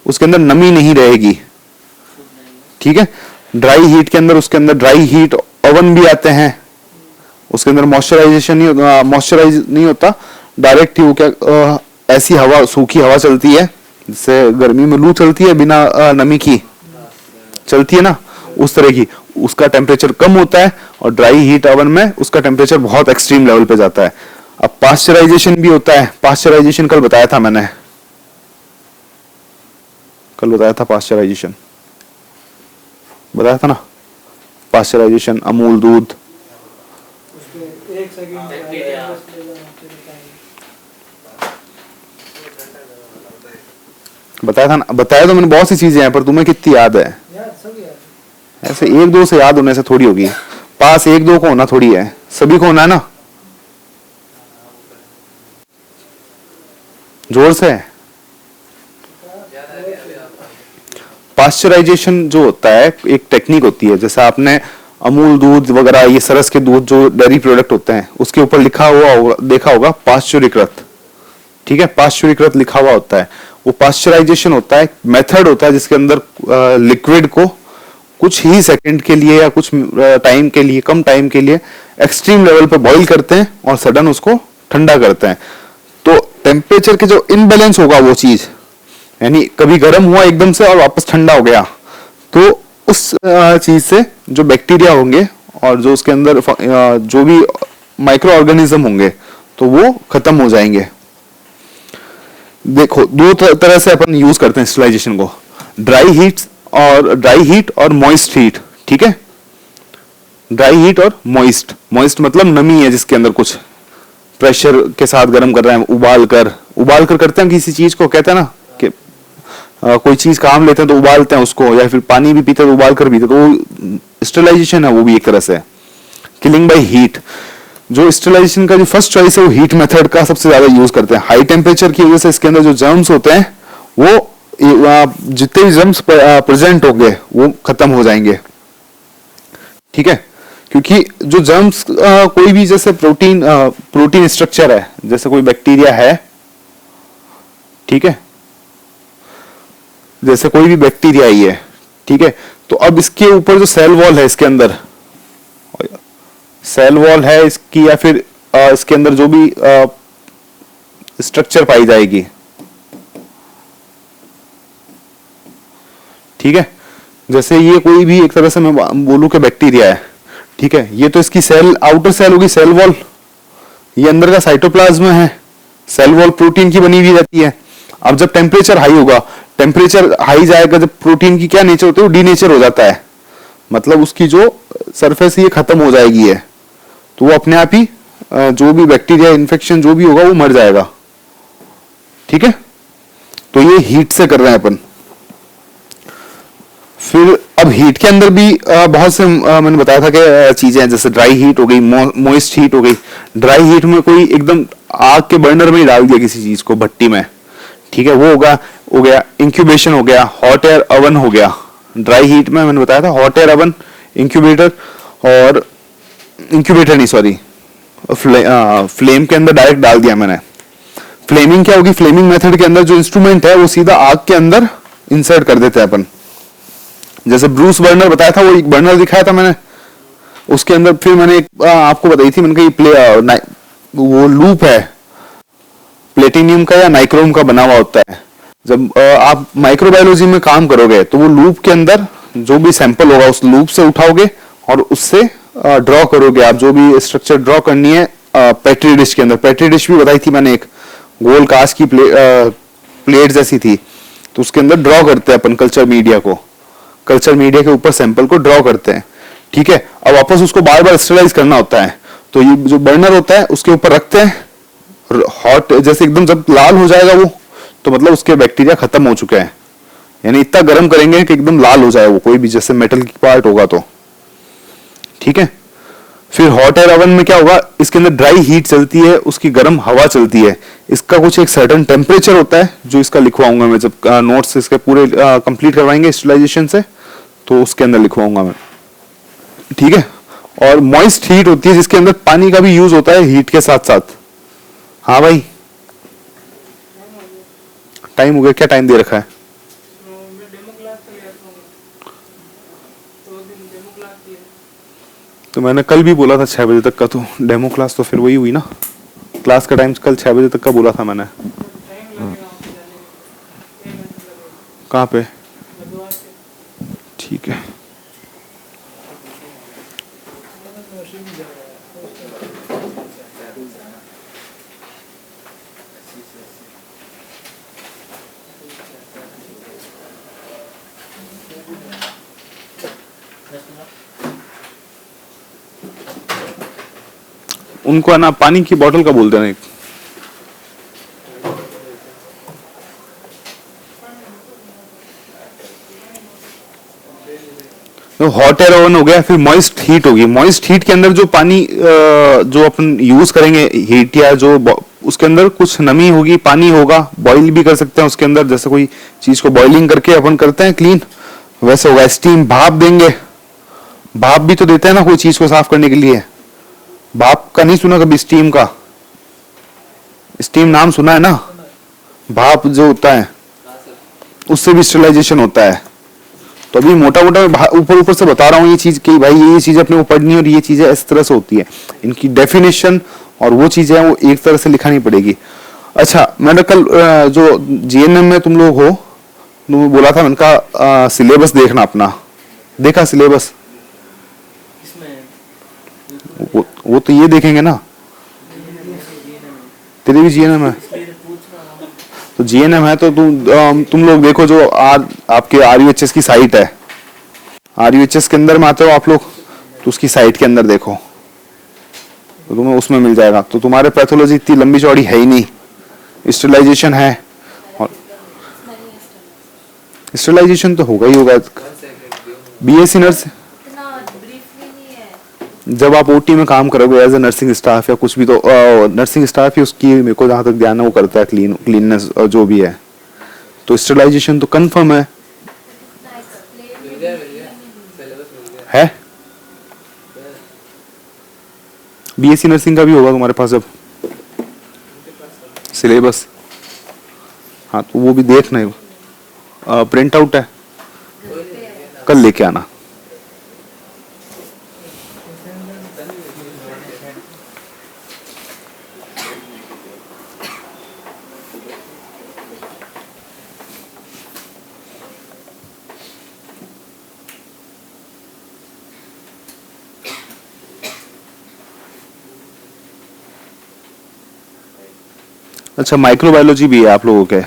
उसके अंदर नमी नहीं रहेगी, ठीक है। ड्राई हीट के अंदर, उसके अंदर ड्राई हीट ओवन भी आते हैं, उसके अंदर मॉइस्चराइजेशन नहीं होता, मॉइस्चराइज नहीं होता, डायरेक्ट ही वो क्या ऐसी हवा, सूखी हवा चलती है, जैसे गर्मी में लू चलती है बिना नमी की चलती है ना, उस तरह की। उसका टेम्परेचर कम होता है, और ड्राई हीट ओवन में उसका टेम्परेचर बहुत एक्सट्रीम लेवल पे जाता है। अब पाश्चराइजेशन भी होता है। पाश्चराइजेशन कल बताया था मैंने, कल बताया था पाश्चराइजेशन, बताया था ना। पाश्चराइजेशन, अमूल दूध, एक सेकंड बैक्टीरिया। बताया था ना, बताया तो मैंने बहुत सी चीजें हैं, पर तुम्हें कितनी याद है? यार सब यार ऐसे एक दो से याद होने से थोड़ी होगी, पास एक दो को होना थोड़ी है, सभी को होना है ना। जोर से। पाश्चराइजेशन जो होता है एक टेक्निक होती है, जैसे आपने अमूल दूध वगैरह, ये सरस के दूध जो डेयरी प्रोडक्ट होते हैं, उसके ऊपर लिखा हुआ होगा, देखा होगा पाश्चुरीकृत, ठीक है, पाश्चुरीकृत लिखा हुआ होता है। वो पाश्चराइजेशन होता है, मेथड होता है जिसके अंदर लिक्विड को कुछ ही सेकंड के लिए या कुछ टाइम के लिए, कम टाइम के लिए एक्सट्रीम लेवल पे बॉईल करते हैं और सडन उसको ठंडा करते हैं। तो टेम्परेचर के जो इनबैलेंस होगा वो चीज, यानी कभी गर्म हुआ एकदम से और वापस ठंडा हो गया, तो उस चीज से जो बैक्टीरिया होंगे और जो उसके अंदर जो भी माइक्रो ऑर्गेनिज्म होंगे तो वो खत्म हो जाएंगे। देखो दो तरह से अपन यूज करते हैं स्टरलाइजेशन को, ड्राई हीट और मॉइस्ट हीट, ठीक है। ड्राई हीट और मॉइस्ट, मॉइस्ट मतलब नमी है जिसके अंदर कुछ प्रेशर के साथ गर्म कर रहे हैं, उबाल कर करते हैं किसी चीज को, कहते हैं ना कि कोई चीज काम लेते हैं तो उबालते हैं उसको, या फिर पानी भी पीते हैं तो उबाल कर पीते, तो वो स्टरलाइजेशन है, वो भी एक तरह से किलिंग बाय हीट। जो स्टरलाइजेशन का जो फर्स्ट चॉइस है वो हीट मेथड का सबसे ज्यादा यूज करते हैं। हाई टेम्परेचर की वजह से इसके अंदर जो जर्म्स होते हैं वो जितने भी जर्म्स प्रेजेंट होंगे वो खत्म हो जाएंगे, ठीक है। क्योंकि जो जर्म्स कोई भी जैसे प्रोटीन स्ट्रक्चर है, जैसे कोई बैक्टीरिया है, ठीक है, जैसे कोई भी बैक्टीरिया ही है, ठीक है, तो अब इसके ऊपर जो सेल वॉल है, इसके अंदर सेल वॉल है इसकी, या फिर इसके अंदर जो भी स्ट्रक्चर पाई जाएगी, ठीक है। जैसे ये कोई भी एक तरह से मैं बोलूं कि बैक्टीरिया है, ठीक है, ये तो इसकी सेल, आउटर सेल होगी सेल वॉल, ये अंदर का साइटोप्लाज्म है, सेल वॉल प्रोटीन की बनी हुई रहती है। अब जब टेम्परेचर हाई होगा, टेम्परेचर हाई जाएगा, जब प्रोटीन की क्या नेचर होती है, वो डीनेचर हो जाता है, मतलब उसकी जो सरफेस ये खत्म हो जाएगी है, तो वो अपने आप ही जो भी बैक्टीरिया इन्फेक्शन जो भी होगा वो मर जाएगा, ठीक है। तो ये हीट से कर रहे हैं अपन। फिर अब हीट के अंदर भी बहुत से मैंने बताया था कि चीजें हैं, जैसे ड्राई हीट हो गई, मॉइस्ट हीट हो गई। ड्राई हीट में कोई एकदम आग के बर्नर में ही डाल दिया किसी चीज को, भट्टी में, ठीक है, वो हो गया इंक्यूबेशन हो गया, हॉट एयर ओवन हो गया। ड्राई हीट में मैंने बताया था हॉट एयर ओवन, इंक्यूबेटर, और इंक्यूबेटर नहीं सॉरी फ्लेम के अंदर डायरेक्ट डाल दिया मैंने। फ्लेमिंग क्या होगी, फ्लेमिंग मेथड के अंदर जो इंस्ट्रूमेंट है वो सीधा आग के अंदर इंसर्ट कर देते हैं अपन। जैसे ब्रूस बर्नर बताया था, वो एक बर्नर दिखाया था मैंने, उसके अंदर फिर मैंने एक आपको बताई थी, मैंने कहा वो लूप है प्लेटिनियम का या नाइक्रोम का बना हुआ होता है। जब आप माइक्रोबायोलॉजी में काम करोगे तो वो लूप के अंदर जो भी सैंपल होगा उस लूप से उठाओगे और उससे ड्रॉ करोगे आप जो भी स्ट्रक्चर ड्रॉ करनी है पेट्री डिश के अंदर। पेट्री डिश भी बताई थी मैंने, एक गोल कांच की प्लेट जैसी थी, तो उसके अंदर ड्रॉ करते हैं अपन कल्चर मीडिया को, कल्चर मीडिया के ऊपर सैंपल को ड्रॉ करते हैं, ठीक है। अब वापस उसको बार बार स्टरलाइज करना होता है, तो ये जो बर्नर होता है उसके ऊपर रखते हैं, हॉट जैसे एकदम जब लाल हो जाएगा वो, तो मतलब उसके बैक्टीरिया खत्म हो चुके हैं, यानी इतना गर्म करेंगे कि एकदम लाल हो जाए वो, कोई भी जैसे मेटल की पार्ट होगा तो, ठीक है। फिर हॉट एयर ओवन में क्या होगा, इसके अंदर ड्राई हीट चलती है, उसकी गर्म हवा चलती है। इसका कुछ एक सर्टेन टेम्परेचर होता है जो इसका लिखवाऊंगा मैं जब नोट्स इसके पूरे कंप्लीट करवाएंगे स्टरलाइजेशन से, तो उसके अंदर लिखवाऊंगा मैं, ठीक है। और मॉइस्ट हीट होती है जिसके अंदर पानी का भी यूज होता है हीट के साथ साथ। हाँ भाई, टाइम हो गया क्या, टाइम दे रखा है? मैं डेमो क्लास के लिए आता हूँ, 2 दिन डेमो क्लास की है। तो मैंने कल भी बोला था 6 बजे तक का, तो डेमो क्लास तो फिर वही हुई ना, क्लास का टाइम कल 6 बजे तक का बोला था मैंने। टाइम लगेगा वहाँ पे जाने में, 1 घंटा लगेगा कहाँ पे? बुधवार से। ठीक है। नौशी भी जा रहा है, उनको है ना पानी की बोतल का बोल देना एक। तो हॉट एयर ओवन हो गया, फिर मॉइस्ट हीट होगी। मॉइस्ट हीट के अंदर जो पानी जो अपन यूज करेंगे हीट, या जो उसके अंदर कुछ नमी होगी, पानी होगा, बॉईल भी कर सकते हैं उसके अंदर, जैसे कोई चीज को बॉइलिंग करके अपन करते हैं क्लीन, वैसे होगा। स्टीम, भाप देंगे, भाप भी तो देते हैं ना कोई चीज को साफ करने के लिए। भाप का नहीं सुना कभी? स्टीम का, स्टीम नाम सुना है ना? भाप जो होता है हाँ सर। उससे भी स्टरलाइजेशन होता है। तो अभी मोटा मोटा ऊपर ऊपर से बता रहा हूँ ये चीज कि भाई ये चीजें अपने को पढ़नी है और ये चीजें इस तरह से होती है, इनकी डेफिनेशन और वो चीजें वो एक तरह से लिखानी पड़ेगी। अच्छा, मैंने कल जो जीएनएम में तुम लोग हो, तुम बोला था उनका सिलेबस देखना अपना, देखा सिलेबस? इसमें वो तो ये देखेंगे ना, तेरे भी जीएनएम है तो जीएनएम है तो तुम लोग देखो जो आपके आरयूएचएस की साइट है, आरयूएचएस के अंदर में आते हो आप लोग, तो उसकी साइट के अंदर देखो तो तुम्हें उसमें मिल जाएगा। तो तुम्हारे पैथोलॉजी इतनी लंबी चौड़ी है ही नहीं, स्टरलाइजेशन है, और स्टरलाइजेशन तो होगा ही होगा। 1 सेकंड दियो। बीएससी नर्स, इतना ब्रीफली नहीं है। जब आप ओटी में काम करोगे एज ए नर्सिंग स्टाफ या कुछ भी, तो नर्सिंग स्टाफ ही उसकी, मेरे को जहां तक ध्यान है वो करता है क्लीननेस जो भी है, तो स्टरलाइजेशन तो कंफर्म है। इतना एक्सप्लेन मिल गया सिलेबस मिल गया है बीएससी नर्सिंग का भी होगा तुम्हारे पास अब सिलेबस? हाँ, तो वो भी देखना है, प्रिंट आउट है, कल लेके आना। अच्छा, माइक्रोबायोलॉजी भी है आप लोगों के?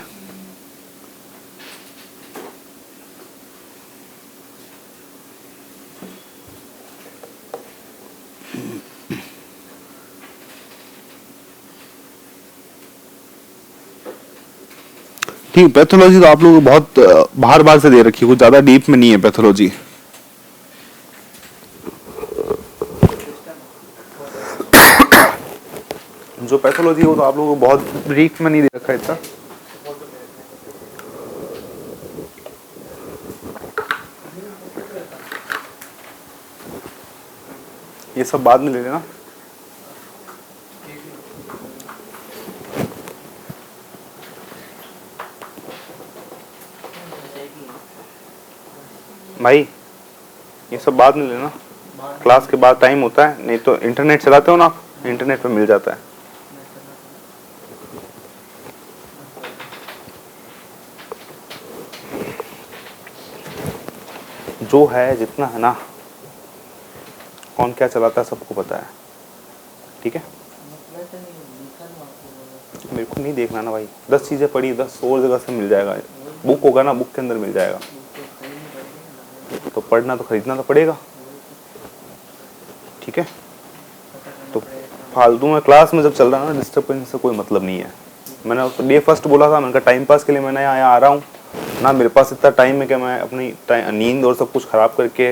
ठीक, पैथोलॉजी तो आप लोग बहुत बाहर बाहर से दे रखी है, कुछ ज्यादा डीप में नहीं है पैथोलॉजी। जो पैथोलॉजी हो तो आप लोगों को बहुत ब्रीफ में नहीं दे रखा है इतना। ये सब बाद में ले लेना। भाई ये सब बाद में लेना, क्लास के बाद टाइम होता है, नहीं तो इंटरनेट चलाते हो ना आप, इंटरनेट पे मिल जाता है। जो है जितना है ना, कौन क्या चलाता है सबको पता है, ठीक है। मेरे को नहीं देखना ना भाई, 10 चीजें पढ़ी, 10 और जगह से मिल जाएगा, बुक होगा ना, बुक के अंदर मिल जाएगा। तो पढ़ना तो खरीदना तो पड़ेगा, ठीक है। तो फालतू में क्लास में जब चल रहा है ना, डिस्टर्बेंस से कोई मतलब नहीं है। मैंने डे फर्स्ट बोला था, मैंने कहा टाइम पास के लिए मैंने यहाँ आ रहा हूँ ना, मेरे पास इतना टाइम है कि मैं अपनी नींद और सब कुछ खराब करके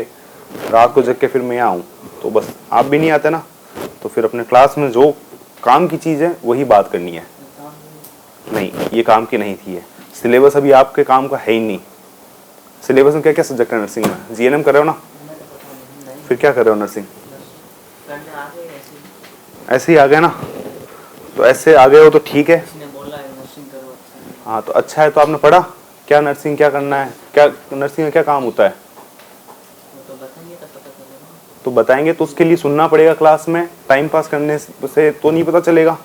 रात को जग के फिर मैं यहाँ आऊँ, तो बस आप भी नहीं आते ना, तो फिर अपने क्लास में जो काम की चीज़ है वही बात करनी है। नहीं, ये काम की नहीं थी, है सिलेबस अभी आपके काम का है ही नहीं। सिलेबस में क्या क्या सब्जेक्ट है नर्सिंग में? जीएनएम कर रहे हो ना, फिर क्या कर रहे हो नर्सिंग? ऐसे ही आ गए ना, तो ऐसे आ गए हो तो ठीक है। हाँ तो अच्छा है, तो आपने पढ़ा क्या नर्सिंग क्या करना है, क्या नर्सिंग में क्या काम होता है? तो बताएंगे तो उसके लिए सुनना पड़ेगा क्लास में, टाइम पास करने से तो नहीं पता चलेगा,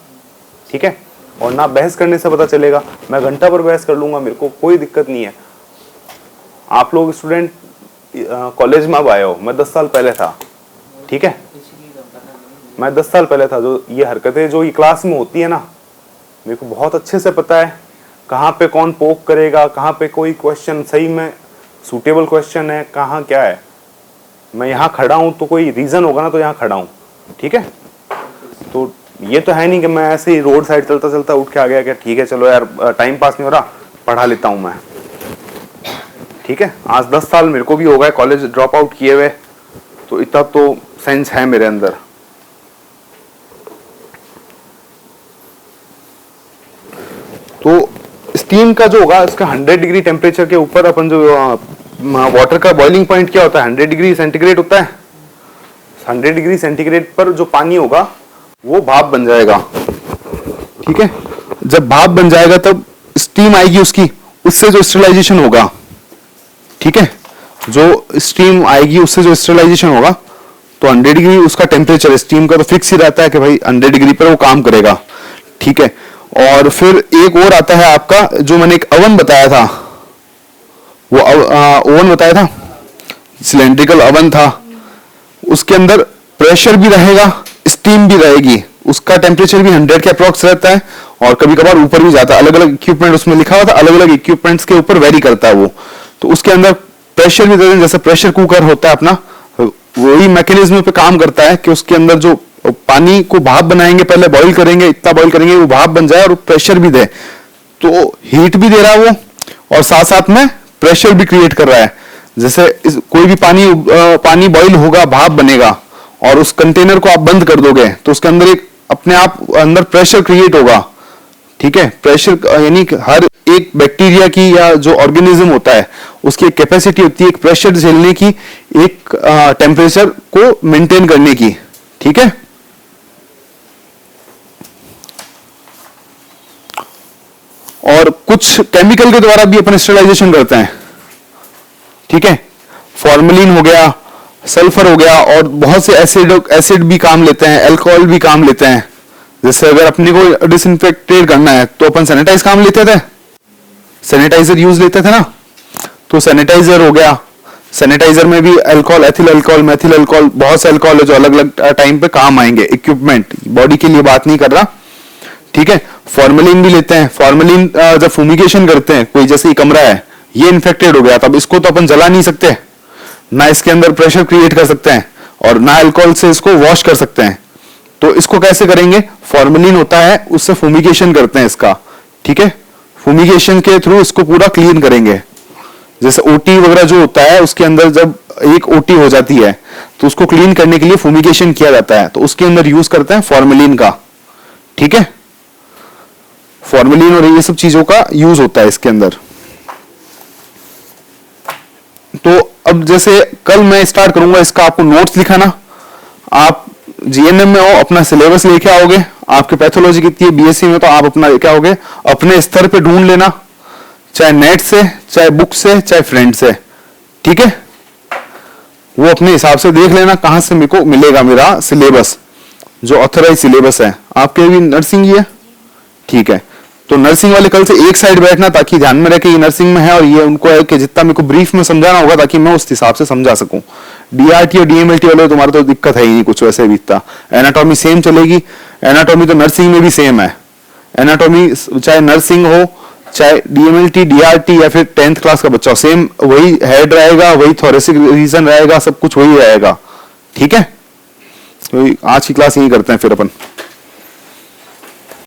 ठीक है? और ना बहस करने से पता चलेगा। मैं घंटा पर बहस कर लूंगा, मेरे को कोई दिक्कत नहीं है। आप लोग स्टूडेंट कॉलेज में अब आए हो, मैं 10 साल पहले था, ठीक है? मैं 10 साल पहले था। जो ये हरकतें जो ये क्लास में होती है ना, मेरे को बहुत अच्छे से पता है कहाँ पे कौन पोक करेगा, कहाँ पे कोई क्वेश्चन सही में सूटेबल क्वेश्चन है, कहाँ क्या है। मैं यहाँ खड़ा हूँ तो कोई रीजन होगा ना, तो यहाँ खड़ा हूँ, ठीक है? तो ये तो है नहीं कि मैं ऐसे ही रोड साइड चलता चलता उठ के आ गया कि ठीक है चलो यार टाइम पास नहीं हो रहा, पढ़ा लेता हूँ मैं, ठीक है? आज 10 साल मेरे को भी हो गए कॉलेज ड्रॉप आउट किए हुए, तो इतना तो सेंस है मेरे अंदर। तो स्टीम का जो होगा, इसका 100 डिग्री टेम्परेचर के ऊपर अपन जो वाटर का बॉइलिंग पॉइंट क्या होता है, 100 डिग्री सेंटीग्रेड होता है। 100 डिग्री सेंटीग्रेड पर जो पानी होगा वो भाप बन जाएगा, ठीक है? जब भाप बन जाएगा तब स्टीम आएगी उसकी, उससे जो स्टरलाइजेशन होगा, ठीक है? जो स्टीम आएगी उससे जो स्टरलाइजेशन होगा, तो 100 डिग्री उसका टेम्परेचर, स्टीम का तो फिक्स ही रहता है कि भाई 100 डिग्री पर वो काम करेगा, ठीक है? और फिर एक और आता है आपका, जो मैंने एक ओवन बताया था, वो ओवन बताया था, सिलेंड्रिकल ओवन था। उसके अंदर प्रेशर भी रहेगा, स्टीम भी रहेगी, उसका टेम्परेचर भी 100 के अप्रॉक्स रहता है, और कभी कभार ऊपर भी जाता है। अलग अलग इक्विपमेंट उसमें लिखा हुआ था, अलग अलग इक्विपमेंट्स के ऊपर वेरी करता है वो। तो उसके अंदर प्रेशर भी देते हैं, जैसे प्रेशर कुकर होता है अपना, वही मैकेनिज्म पे काम करता है कि उसके अंदर जो पानी को भाप बनाएंगे, पहले बॉईल करेंगे, इतना बॉईल करेंगे वो भाप बन जाए और प्रेशर भी दे, तो हीट भी दे रहा है वो, और साथ साथ में प्रेशर भी क्रिएट कर रहा है। जैसे कोई भी पानी बॉईल होगा, भाप बनेगा, और उस कंटेनर को आप बंद कर दोगे तो उसके अंदर एक अपने आप अंदर प्रेशर क्रिएट होगा, ठीक है? प्रेशर यानी हर एक बैक्टीरिया की या जो ऑर्गेनिज्म होता है उसकी एक कैपेसिटी होती है, एक प्रेशर झेलने की, एक टेम्परेचर को मेंटेन करने की, ठीक है? और कुछ केमिकल के द्वारा भी अपन स्टरलाइजेशन करते हैं, ठीक है? फॉर्मेलिन हो गया, सल्फर हो गया, और बहुत से एसिड भी काम लेते हैं, अल्कोहल भी काम लेते हैं। जैसे अगर अपने को डिसइंफेक्टेड करना है तो अपन सैनिटाइज काम लेते थे, सैनिटाइजर यूज लेते थे ना, तो सैनिटाइजर हो गया। सैनिटाइजर में भी alcohol, ethyl alcohol, methyl alcohol, बहुत से अल्कोहल है जो अलग अलग टाइम पे काम आएंगे। इक्विपमेंट, बॉडी के लिए बात नहीं कर रहा, ठीक है? फॉर्मेलिन भी लेते हैं। फॉर्मेलिन जब फुमिगेशन करते हैं, कोई जैसे कमरा है ये इन्फेक्टेड हो गया, तब इसको तो अपन जला नहीं सकते ना, इसके अंदर प्रेशर क्रिएट कर सकते हैं, और ना अल्कोहल से इसको वॉश कर सकते हैं। तो इसको कैसे करेंगे? फॉर्मेलिन होता है, उससे फुमिगेशन करते हैं इसका, ठीक है? फुमिगेशन के थ्रू इसको पूरा क्लीन करेंगे। जैसे ओटी वगैरह जो होता है, उसके अंदर जब एक ओटी हो जाती है तो उसको क्लीन करने के लिए फुमिगेशन किया जाता है, तो उसके अंदर यूज करते हैं फॉर्मेलिन का, ठीक है? फॉर्मेलिन और ये सब चीजों का यूज होता है इसके अंदर। तो अब जैसे कल मैं स्टार्ट करूंगा, इसका आपको नोट्स लिखाना। आप जीएनएम में हो, अपना सिलेबस लेके आओगे। आपके पैथोलॉजी कितनी है बीएससी में, तो आप अपना लेके आओगे, अपने स्तर पे ढूंढ लेना, चाहे नेट से, चाहे बुक से, चाहे फ्रेंड से, ठीक है? वो अपने हिसाब से देख लेना कहां से मेरे को मिलेगा मेरा सिलेबस, जो ऑथराइज सिलेबस है। आपके भी नर्सिंग ही है, ठीक है? तो नर्सिंग वाले कल से एक साइड बैठना, ताकि ध्यान में रहे कि ये नर्सिंग में है, और ये उनको है कि जितना मेरे को ब्रीफ में समझाना होगा, ताकि मैं उस हिसाब से समझा सकूं। डीआरटी और डीएमएलटी वाले तुम्हारा तो दिक्कत है ही नहीं कुछ, वैसे भी इतना एनाटॉमी सेम चलेगी। एनाटॉमी तो नर्सिंग में भी सेम है। एनाटॉमी चाहे नर्सिंग हो, चाहे डीएमएलटी, डीआरटी, या फिर 10th क्लास का बच्चा हो, सेम वही हेड रहेगा, वही थोरेसिक रीजन रहेगा, सब कुछ वही रहेगा, ठीक है? तो आज की क्लास यही करते हैं फिर अपन।